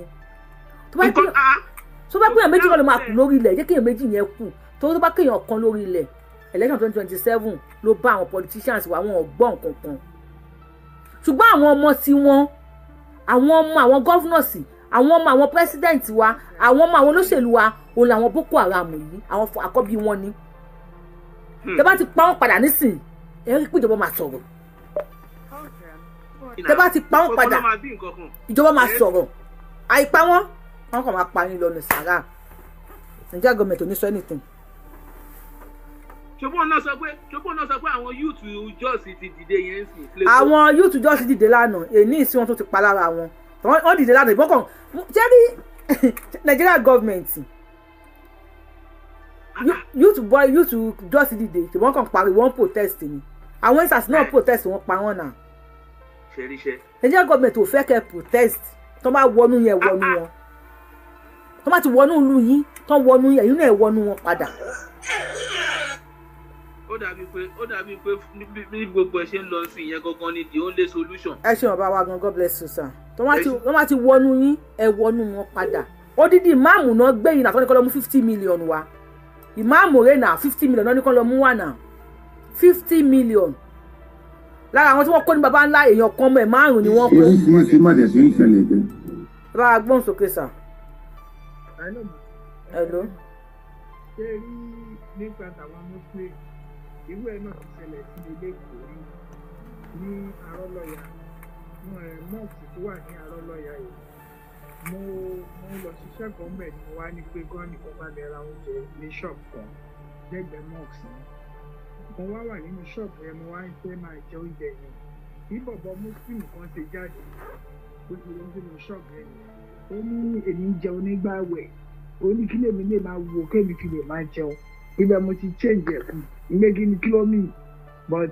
tó bá kéèyàn méjì kan ló máa kú lórí ilẹ̀ jẹ́ kéèyàn méjì yẹn kú tó bá kéèyàn kan lórí ilẹ̀ election 2027 ló bá àwọn politicians wa àwọn ọgbọ́n kankan ṣùgbọ́n àwọn ọmọ tí wọ́n àwọn governors àwọn ọmọ àwọn president wa àwọn ọmọ àwọn olóṣèlú wa òun làwọn Boko Haram yìí àwọn àkọ́bí wọn ni tẹ́ bá ti pa wọ́n padà nísìn ẹ rí pé ìjọba máa sọ̀rọ̀ tẹ́ bá ti pa wọ́n padà ìjọba máa sọ̀rọ̀ àìpa wọ́n kàn máa pa yín lọ ní sàrà Nigeria government ò ní sọ anything. ṣùgbọ́n náà sọ pé àwọn youth jọ́ọ̀sì ti dìde yẹn sì. àwọn youth jọ́ọ̀sì dìde lánàá èní ìsìn wọn tó ti pa lára wọn wọ́n dìde lánàá ìbọn kan jẹ́rí Nigeria government youth jọ́ọ̀sì dìde ìbọn kan parí wọ́n protest ni àwọn insas náà protest wọ́n pa wọ́n náà. Nigeria government ò fẹ́ kẹ́ protest tó bá wọnú yẹn wọnú wọn tó bá ti wọnú ìlú yín tó wọnú yẹn yín náà wọnú wọn padà. ó dàbí pé bí gbogbo ẹ ṣe ń lọ sí ìyẹn gangan ni the only solution. ẹ ṣe bàbá wa gan God bless you sir tó má ti wọnú yín ẹ wọnú wọn padà. odidi ìmáàmù náà gbé yìí náà tó ní kọ́ lọ mú 50 million wá ìmáàmù rẹ̀ náà 50 million náà ní kọ́ lọ mú wá náà 50 million lára àwọn tí wọ́n kó ní baba ńlá èèyàn kan mọ́ ẹ̀ márùn-ún ni wọ́n kó. bá a gbọ́n sókè sà. hello. ṣé rí nípa tàwọn muslim irú ẹ̀ náà ti ṣẹlẹ̀ sí ilé ìkórè ní arọ́lọ́yà mọ́ọ̀sì tó wà ní arọ́lọ́yà yìí mo lọ ṣiṣẹ́ kan bẹ̀ ni mo wá ní pé gọ́ọ̀nì kan bá lè ra oúnjẹ ní ṣọ́ọ̀bù kan lẹ́gbẹ̀ẹ́ mọ́ọ̀sì mo wá wà nínú ṣọ́ọ̀bù yẹn mo wá ń fẹ́ máa jẹ oúnjẹ yẹn bí bọ̀bọ̀ muslim kan ṣe jáde ó ti lọ sínú ṣọ́ọ̀bù yẹn ó ní èmi ń jẹun nígbàwẹ̀ ó ní kí lèmi lè máa wo kémi fi lè máa jẹun ibẹ̀ mo ti change ẹ̀ fún ìgbégi ní kílómì but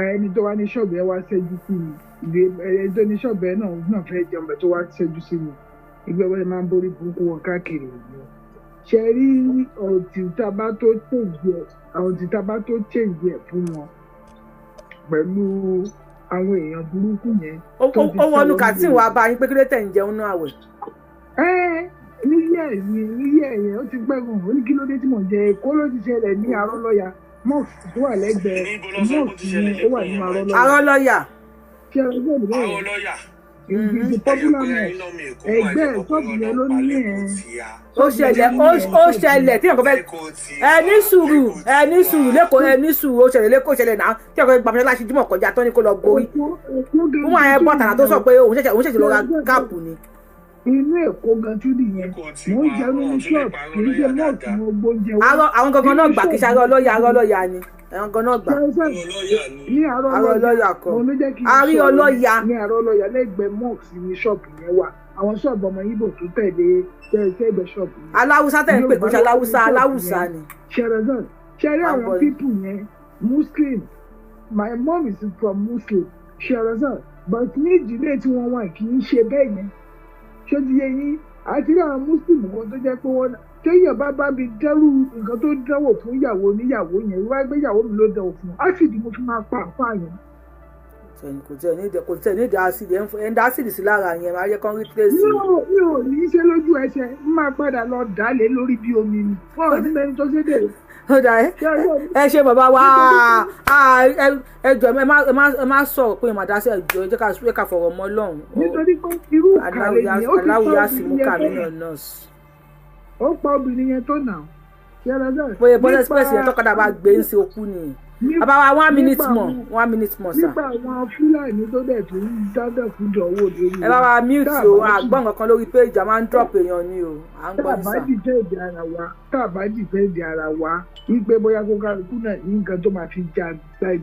ẹni tó wá ní ṣọ́ọ̀bù yẹn wá ṣẹ́jú sí mi ẹni tó ní ṣọ́ọ̀bù yẹn náà fẹ́ jẹun bẹ̀ tó wá ṣẹ́jú sí mi ìgbẹ́ wọ́n máa ń borí burúkú wọn káàkiri ìlú ṣe rí ọ̀tí tábà tó change ẹ̀ fún wọn pẹ̀lú àwọn èèyàn burúkú yẹn. ó wọnú kàtí wàá bá yín pé kí ló tẹ̀ ń jẹun náà àwẹ̀. níyẹ̀ yẹn ó ti gbẹ́gùn ó ní kí ló dé tí mò ń jẹ Èkó ló ti ṣẹlẹ̀ ní Arọ́lọ́yà mọ́ọ̀sì tó wà lẹ́gbẹ̀ẹ́ mọ́ọ̀sì yẹn ó wà ní Arọ́lọ́yà. ṣé Arọ́lọ́yà ìdí popular mosque ẹgbẹ́ ṣọ́ọ̀bù yẹn ló ní ẹ̀. ó ṣẹlẹ̀ tí nǹkan fẹ́ ẹni sùúrù lẹ́kọ̀ọ́ ẹni sùúrù ó ṣẹlẹ̀ lẹ́kọ̀ọ́ ṣẹlẹ̀ náà tí nǹkan fẹ́ gbàmọ́ṣẹ́ láti jímọ̀ kọjá tán ní kó lọ borí fún àwọn ẹbọ tànà tó sọ pé òun ṣẹ̀ṣẹ̀ lọ ra káàpù ni. inú Èkó gan tún nìyẹn mò ń jẹun nínú ṣọ́ọ̀bù kì í ṣe mọ́ọ̀tì mo gbóúnjẹ wá. àwọn gangan náà gbà kí ṣe Arọ́lọ́yà ni ẹ̀wọ̀n gan náà gbà. ní Arọ́lọ́yà kọ́ Arọ́lọ́yà ní Arọ́lọ́yà lẹ́gbẹ̀ẹ́ mọ́ọ̀sì ní ṣọ́ọ̀bù yẹn wà àwọn ṣọ́ọ̀bù ọmọ Ìgbò tó tẹ̀lé ẹgbẹ́ ṣọ́ọ̀bù. aláwùsá tẹ̀ ń pè kó ṣe aláwùsá ni. ṣẹ̀rẹ̀ àwọn pípù yẹn Muslim my mom is from Muslim ṣẹ̀rẹ̀ but ní ìdílé tí wọ́n wà kì í ṣe bẹ́ẹ̀ yẹn ṣé ti yẹ yín àti àwọn Muslim kan tó jẹ́ pé wọ́n téèyàn bá mi dẹ́rù nǹkan tó dánwò fún ìyàwó oníyàwó yẹn wá gbé ìyàwó mi ló dánwò fún un á sì di mo fi máa pa àpá yẹn. kò tẹ̀ ní ìdá ásìdì ẹ̀ ń dá ásìdì sí lára yẹn máa yẹ kán rí pléṣì. mi ò ní í ṣe lójú ẹsẹ̀ n máa padà lọ dálé lórí bí omi ni fún ọdún mẹ́rin tó ṣédè. ó dà ẹ ṣe bàbá wa ẹ jọ ẹ má sọ̀rọ̀ pé màdá sí ẹjọ́ ẹ jẹ́ ká fọ̀rọ̀ mọ́ lọ́hùn. nítorí pé irú kàlẹ́ yẹn ó ti aláwùyá sì mú kàmí náà nọ́ọ̀sì. ó pa obìnrin yẹn tó nà bóyá bọ́lá express yẹn tọ́kadà bá gbé ń ṣe okú ni àbáwá 1 minute more sir. nípa àwọn Fúlàní tó dẹ̀ tó ń dábẹ̀ fún ìdánwò lórí. ẹ bá wa mute o àgbọ̀n kankan lórí péjì a máa ń drop èèyàn ni o à ń gbọ́ ní sà. tàbájì fẹ́ di ara wa wípé bóyá kó kálukú náà ní nǹkan tó máa fi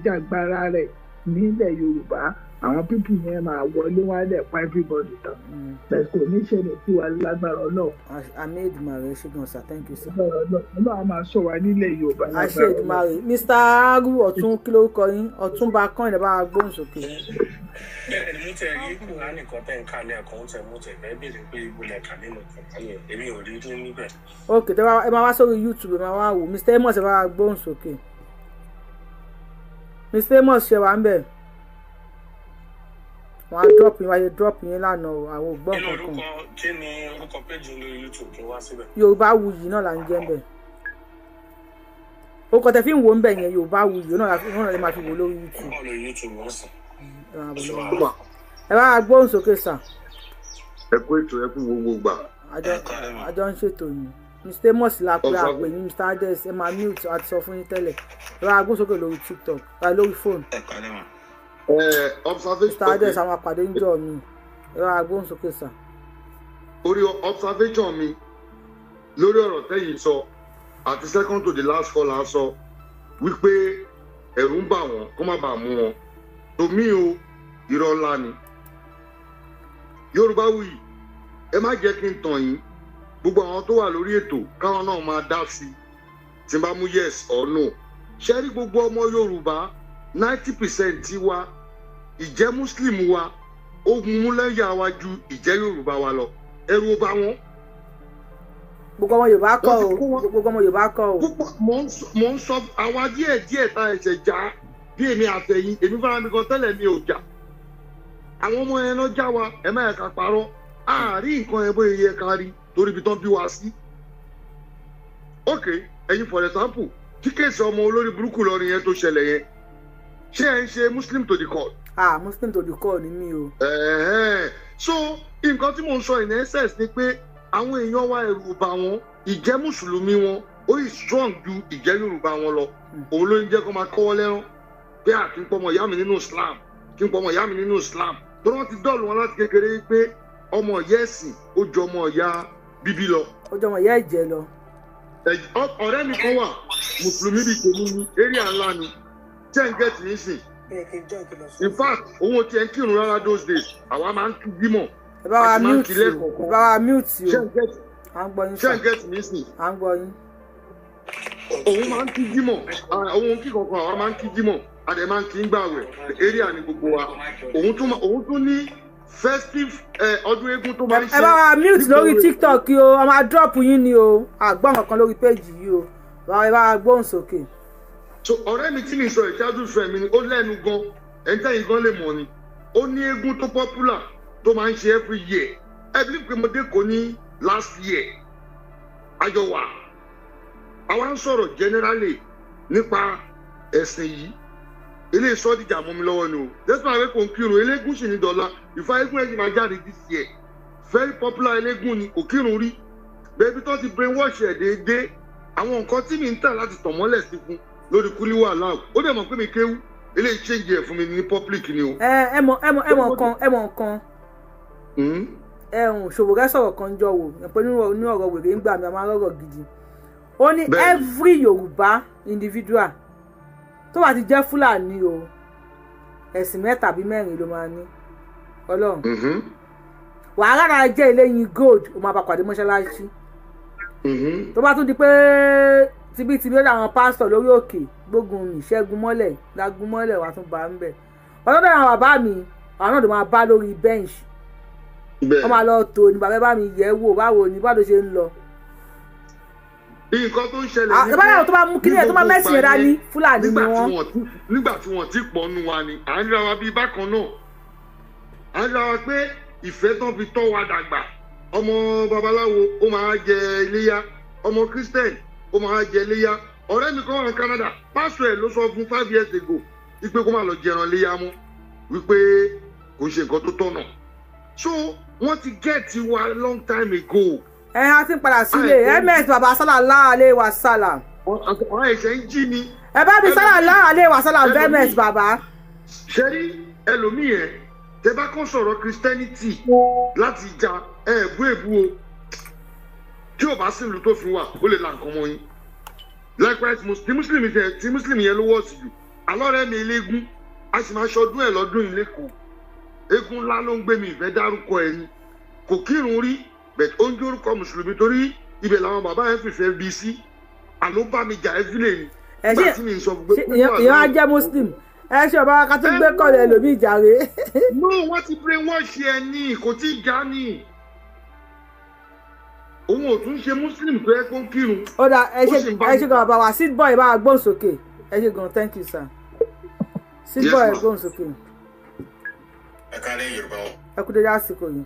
jàgbára rẹ̀ nílẹ̀ Yorùbá àwọn pípù yẹn máa wọlé wá dẹ̀ pa everybody tán bẹ́ẹ̀ kò ní ṣẹlẹ̀ sí wa lágbára náà. àmì Èdùmàrè ṣùgbọ́n sir thank you sir. ọlọ́run máa sọ wa nílẹ̀ Yorùbá lágbára. àṣẹ Èdùmàrè Mr. Aru ọ̀tún kí lórúkọ yín Ọ̀túnba kan ìdàbà gbóhùn sókè. bẹ́ẹ̀ ni mo tẹ̀ rí Kùránì nìkan tẹ̀ ń kà ní ẹ̀kọ́ mo tẹ̀ bẹ́ẹ̀ béèrè pé ibo lẹ̀ kà nínú kọ̀ọ̀kan èmi ò rí ní níbẹ̀. ok ẹ máa wá sórí YouTube ẹ máa wá wò Mr. Amos ẹ bá gbóhùn sókè. Mr. Amos ṣe wà ń bẹ̀. Wọ́n á drop yín wáyé drop yín lánàá àwọn ògbọ́n kankan. Kí ni orúkọ péjì lórí YouTube kí n wá síbẹ̀? Yorùbá Wuyi náà là ń jẹ́ ń bẹ̀. Ó kọ́ tẹ fi ń wo ń bẹ̀ yẹn Yorùbá Wuyi náà lè máa fi wò lórí YouTube. Lórí YouTube wọ́n sì. Ẹ bá gbóhùn sókè sà. Ẹ kú ètò ẹ kú gbogbo gbà. Àjọ ń ṣètò yìí. Mr. Amos la pé àpè ní Mr. Ades ẹ máa mute àti sọ fún yín tẹ́lẹ̀. Ẹ bá gbóhùn sókè lórí TikTok lórí fóònù. Observation. Mr. Ades àwọn àpàdé ń jọ mi. Ẹ bá gbóhùn sókè sà. Orí observation mi lórí ọ̀rọ̀ tẹ́yìn sọ àti second to the last caller sọ wípé ẹ̀rù ń bà wọ́n kó má bàa mú wọn. Tòmí o irọ́ ńlá ni. Yorùbá Wuyi ẹ má jẹ́ kí n tàn yín gbogbo àwọn tó wà lórí ètò káwọn náà máa dá sí i tí n bá mú yes or no. Ṣé rí gbogbo ọmọ Yorùbá 90% wa ìjẹ́ Muslim wa ó mú lẹ́yà wa ju ìjẹ́ Yorùbá wa lọ ẹ̀rù ó bá wọn. Gbogbo ọmọ Yorùbá kọ́ o gbogbo ọmọ Yorùbá kọ́ o. Mo ń sọ àwa díẹ̀ ta ẹ̀ṣẹ̀ já bí èmi àtẹ̀yìn èmi fara mi kan tẹ́lẹ̀ mi ò jà. Àwọn ọmọ yẹn náà já wa ẹ má yẹ ká parọ́ àárín nǹkan ẹ bóyá yẹ ká rí torí ibi tán bí wa sí. Ok ẹ̀yin for example tí kéèsì ọmọ olórí burúkú lọrin yẹn tó ṣẹlẹ̀ yẹn ṣé ẹ ń ṣe Muslim to the court. Muslim to the court ni mí o. So nǹkan tí mo ń sọ in essence ni pé àwọn èèyàn wa ẹ̀rù bà wọ́n ìjẹ́ mùsùlùmí wọn ó yìí strong ju ìjẹ́ Yorùbá wọn lọ òun ló ń jẹ́ kó máa kọ́wọ́ lẹ́rán pé kí n pọ́ ọmọ ìyá mi nínú Islam kí n pọ́ ọmọ ìyá mi nínú Islam tó wọ́n ti dọ́ọ̀lù wọn láti kékeré pé ọmọ ìyá ẹ̀sìn ó jọ ọmọ ìyá bíbí lọ. Ó jọ ọmọ ìyá ẹ̀jẹ̀ lọ. Ọ̀rẹ́ mi kan wà mùsùlùmí bíi tèmi ní area ńlá ni ten get me sìn. In fact òun ti ẹ̀ ń kírun rárá those days àwa máa ń kí bímọ̀. Ẹ bá wa mute o ẹ bá wa mute o à ń gbọ́ yín sà. ten get me sìn. À ń gbọ́ yín. Òun máa ń kí bímọ̀ òun kí kankan àwa máa ń kí bímọ̀ àdè máa ń kí ń gbàwẹ̀ area ni gbogbo wa òun tún ní festive ọdún eégún tó máa ń ṣe. Ẹ bá wa mute lórí TikTok o a máa drop yín ni o àgbọ̀n kankan lórí péjì yìí o ẹ bá wa gbóhùn sókè. So ọ̀rẹ́ mi tí mi sọ ìṣáájú fẹ́ mi ni ó lẹ́nu gan ẹ̀ńtẹ́yìn gan lè mọ̀ ni ó ní eégún tó popular tó máa ń ṣe every year ẹ bí pé mo dé kò ní last year àjọ wà àwa ń sọ̀rọ̀ generally nípa ẹ̀sìn yìí ilé ìsọdíjà mọ́ mi lọ́wọ́ ni o despite àwọn kò ń kírun eléégún sì ní dọ́là ìfà eégún ẹ̀sìn máa jáde this year very popular eléégún ni kò kírun rí bẹ́ẹ̀bi tó ti brainwash ẹ̀ déédéé àwọn nǹkan tí mi ń tà láti tàn mọ́lẹ̀ sí fún lórí kúlíwà láwù ó dẹ̀ mọ̀ pé mi kéwú eléyìí change ẹ̀ fún mi ní public ni o. ẹ mọ̀ nǹkan Ṣòwòrẹ́ sọ̀rọ̀ kan jọ wò pé ní ọ̀rọ̀ wèrè ń gbà mí a máa rọ̀rọ̀ gidi ó ní every Yorùbá individual tó bá ti jẹ́ Fúlàní o ẹ̀sìn 3 tàbí 4 ló máa ní Ọlọ́run wàhálà náà jẹ́ eléyìí gold ó máa bá pàdé mọ́ṣáláṣí tó bá tún di pé tibítibí ó dàwọn pásítọ̀ lórí òkè gbógun mi ṣẹ́gun mọ́lẹ̀ lágún mọ́lẹ̀ wà tún bá ń bẹ̀ ọ̀dọ́ bẹ̀rẹ̀ àwọn bàbá mi àwọn náà ló máa bá lórí bench wọ́n máa lọ tó ní bàbá bá mi yẹ̀ wò báwo ni báwo ṣe ń lọ. Nǹkan tó ń ṣẹlẹ̀ ní báyọ̀ tó bá mú kíni ẹ̀ tó bá mẹ́sìn ẹ̀dá ní Fúlàní ni wọ́n. nígbà tí wọ́n ti pọ̀ nù wa ni à ń ríra wa bíi bákan náà à ń ríra wa pé ìfẹ́ tán fi tọ́ wa dàgbà ọmọ babaláwo ó máa jẹ iléyá ọmọ Christian ó máa jẹ iléyá ọ̀rẹ́ mi kan wà ní Canada pásítọ̀ ẹ̀ ló sọ fún 5 years ago wípé kó má lọ jẹran iléyá mọ́ wípé kò ń ṣe nǹkan tó tọ̀nà so wọ́n ti gẹ̀ẹ́tì wa long time ago. A ti ń padà sílé ms baba sallallahu alaihi wasallam. Ọ̀rọ̀ ẹ̀ṣẹ̀ ń jí ni. Ẹ bá mi sallallahu alaihi wasallam ms baba. Ṣé rí ẹlòmíì ẹ̀ tẹ bá kàn sọ̀rọ̀ Christianity láti ìjà ẹ̀bú èbú o tí ò bá sí ìlú tó fi wà ó lè la nǹkan mọ́ yín. Likewise tí Muslim yẹn ló wọ̀ sí jù alọ́rẹ́ mi eléégún a sì máa ṣọdún ẹ̀ lọ́dún yìí lẹ́kọ̀ọ́ eégún ńlá ló ń gbé mi ìfẹ́ dárúkọ ẹ̀ ni kò kírun rí bẹ́ẹ̀ ó ń jẹ́ orúkọ mùsùlùmí torí ibẹ̀ làwọn bàbá yẹn fìfẹ́ bí sí àló bá mi jà ẹ́fílẹ̀ ni. Ẹ ṣe ìyẹn á jẹ́ Muslim ẹ ṣe ọba ká tó gbé kọ́lẹ̀ lómi ìjàre. No wọ́n ti brainwash ẹ ní kò tí ì já ní òun ò tún ṣe Muslim tó yẹ kó ń kírun. Ó dà ẹ ṣe gan bàbá wa seed boy bá a gbóhùn sókè ẹ ṣe gan thank you sir. Síbọ̀ ẹ̀gbọ́n sókè. Ẹ káalẹ́ Yorùbá. Ẹ kú dédé àsìkò yìí.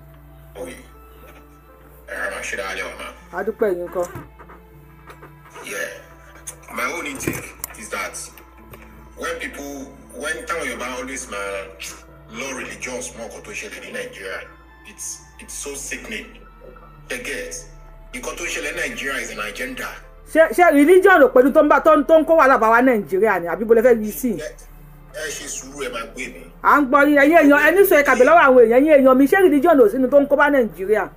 Oye. Ẹ rárá ṣe dáálẹ̀ ọ̀nà. Adúpẹ́ yín kọ́. Yeah. My own intake is that when táwọn Yorùbá always law religions mọ́ ọkọ̀ tó ṣẹlẹ̀ ní Nigeria, it's so sickening. They get nǹkan tó ṣẹlẹ̀ ní Nigeria is an agenda. Ṣé religion ò pẹ̀lú tó ń kó wà lábàá wa Nàìjíríà ni àbí bó lè fẹ́ yí sí? Ẹ ṣe sùúrù ẹ máa gbé mi. À ń gbọ́ ẹ̀yin èèyàn ẹni sọ ìkàbẹ̀ lọ́wọ́ àwọn èèyàn mi ṣé religion ò sínú tó ń kó bá Nàìjíríà?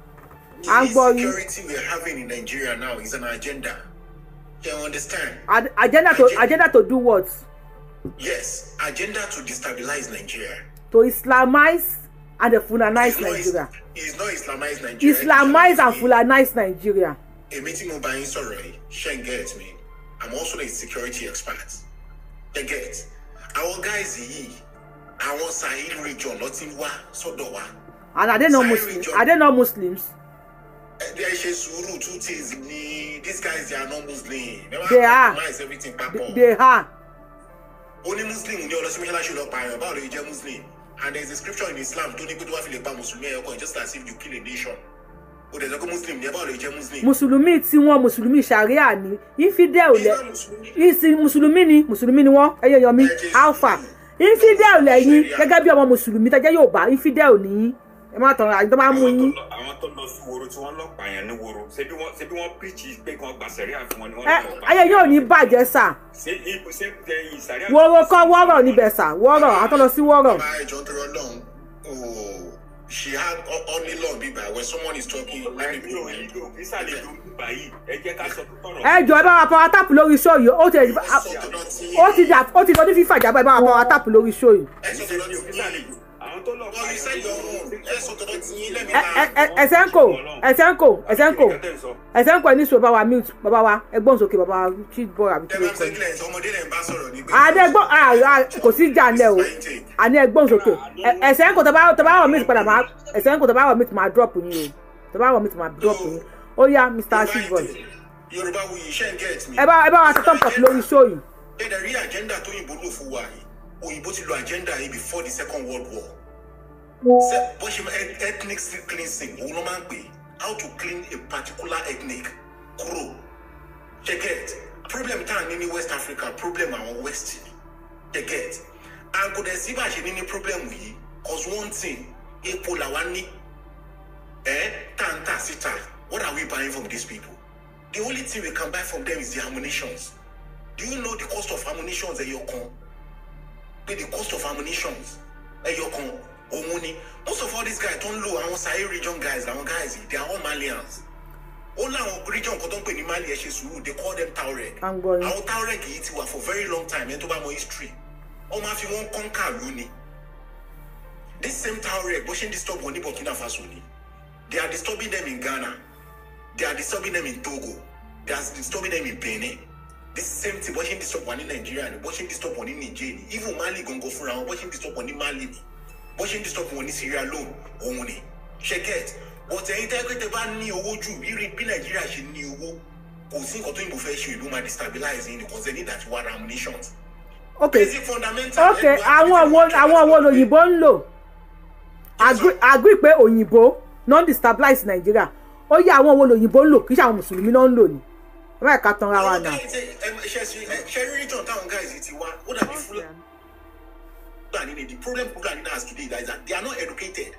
À ń gbọ́ yín. The security we are having in Nigeria now is an agenda. You understand? Agenda to do what? Yes, agenda to destabilize Nigeria. To Islamize and Fulanize Nigeria. It's not Islamize Nigeria. Islamize and Fulanize Nigeria. A meeting mo buying sorry, Shen get me. I'm also a security expert. They get our guys here. Our Sahel region, nothing wa Sodowa. And are they not Muslims? Are they not Muslims? They are suru two things. These guys, they are not Muslim. They are. They are. Only Muslim in the other similar should not buy about the Muslim. And there's a scripture in Islam, don't even do a Muslim, just as if you kill a nation. But there's a Muslim, never a Muslim. Musulumi tí wọ́n Musulumi Sharia ni. Infidel le. Isi Musulumi ni wọ́n. Ẹyẹ yomi alpha. Infidel le yín gẹ́gẹ́ bí ọmọ Musulumi tẹ́ jẹ́ Yorùbá. Infidel ni. Ẹ má tàn àjọ máa mú yín. Àwọn tó lọ sí woro tí wọ́n lọ pààyàn ní woro. Ṣé bí wọ́n preach pé kan gba Sharia fún wọn ni wọ́n lọ pa. Ayé yóò ní bàjẹ́ sà. Ṣé Sharia. Woro kọ́ wọ́rọ̀ níbẹ̀ sà. Wọ́rọ̀ àtọ́ lọ sí wọ́rọ̀. She had only law be by when someone is talking. Let me go. Ẹ jọ̀ọ́ ẹ bá wa power tap lórí show yìí. Ó ti lọ ní fífà jábọ̀ ẹ bá wa power tap lórí show yìí. Ẹ̀sẹ̀ńkò ẹni sọ bá wa mute bàbá wa ẹgbọ́n sókè bàbá wa cheat boy àbí kí ló kọ́. Àdẹ́gbọ́n kò sí jà ńlẹ̀ o. Àní ẹgbọ́n sókè. Ẹ̀sẹ̀ńkò tó bá wọ̀ mute padà máa ẹ̀sẹ̀ńkò tó bá wọ̀ mute máa drop yín o. Tó bá wọ̀ mute máa drop yín. Ó yá Mr. cheat boy. Yoruba Wuyi ṣe ń get me. Ẹ bá wa ṣe thumb up lórí show yìí. Ẹ dẹ̀ rí agenda tó yìnbó lò fún wa yìí. Òyìnbó ti lo agenda yìí before the Second World War. Bó ṣe ethnic cleansing òun ló máa ń pè how to clean a particular ethnic kúrò. Ṣé get problem tá à ní ní West Africa problem àwọn West ṣé get and kò dẹ̀ sí bá ṣe ní problem yìí cause one thing epo làwa ní tàǹtà síta what are we buying from these people? The only thing we can buy from them is the ammunitions. Do you know the cost of ammunitions ẹyọkan? The cost of ammunitions ẹyọkan òun ni most of all these guys don't know àwọn Sahel region guys àwọn guys they are all Malians. Ó láwọn region kan tó ń pè ní Mali ẹ ṣe sùúrù they call them Tuareg. Àwọn Tuareg yìí ti wà for very long time ẹni tó bá mọ history. Wọ́n máa fi wọ́n conquer ìlú ni. This same Tuareg bó ṣe ń disturb wọn ní Burkina Faso ni. They are disturbing them in Ghana. They are disturbing them in Togo. They are disturbing them in Benin. This same thing bó ṣe ń disturb wọn ní Nigeria ni bó ṣe ń disturb wọn ní Niger ni even Mali gangan fúnra wọn bó ṣe ń disturb wọn ní Mali ni bó ṣe ń disturb wọn ní Sierra Leone òun ni ṣe get but ẹ̀yin tẹ́ bá ní owó jù bí Nigeria ṣe ní owó kò sí nǹkan tó yìnbó fẹ́ ṣe ìlú máa destabilize yín because they need that war ammunitions. Basic fundamental. Àwọn wo lòyìnbó ń lò agree pé òyìnbó non destabilize Nigeria ó yẹ àwọn wo lòyìnbó ń lò kì í ṣe àwọn mùsùlùmí náà ń lò ní. Right, ká tán ra wa náà. Ṣé region táwọn guys ti wá ó dàbí Fulani. The problem Fulani has today is that they are not educated.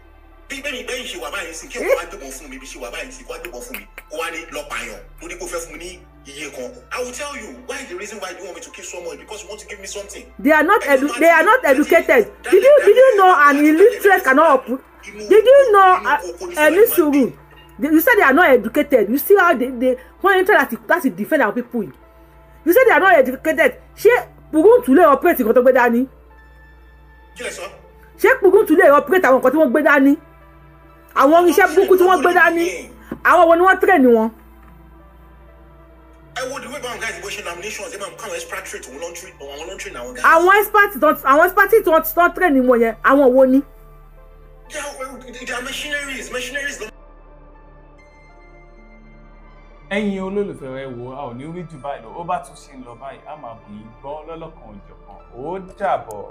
Bí bẹ́ẹ̀ ṣe wà báyìí sí kí wọ́n wá gbébọn fún mi bí ṣe wà báyìí sí kí wọ́n gbébọn fún mi kó wá ní lọ́pàáyàn lórí kó fẹ́ fún mi ní iye kan. I will tell you why the reason why you want me to kill someone because you want to give me something. They are not educated. Did you know an illiterate cannot did you know Nisuru? You said they are not educated. You see how they when enter that to defend our people. You said they are not educated. Ṣé Pugun tún lè operate nǹkan tó gbé dání? Ṣé Pugun tún lè operate àwọn nǹkan tí wọ́n gbé dání? Àwọn iṣẹ́ burúkú tí wọ́n gbé dání. Àwọn wo ni wọ́n train wọn? Àwọn experts tí wọ́n train wọn yẹn, àwọn wo ni? They are machineries. Ẹ̀yin olólùfẹ́ rẹ wo a ò ní rí jù báyìí lọ ó bá tún ṣe ń lọ báyìí a máa bù yín gbọ́ lọ́lọ́kan òjọ̀kan ó dàbọ̀.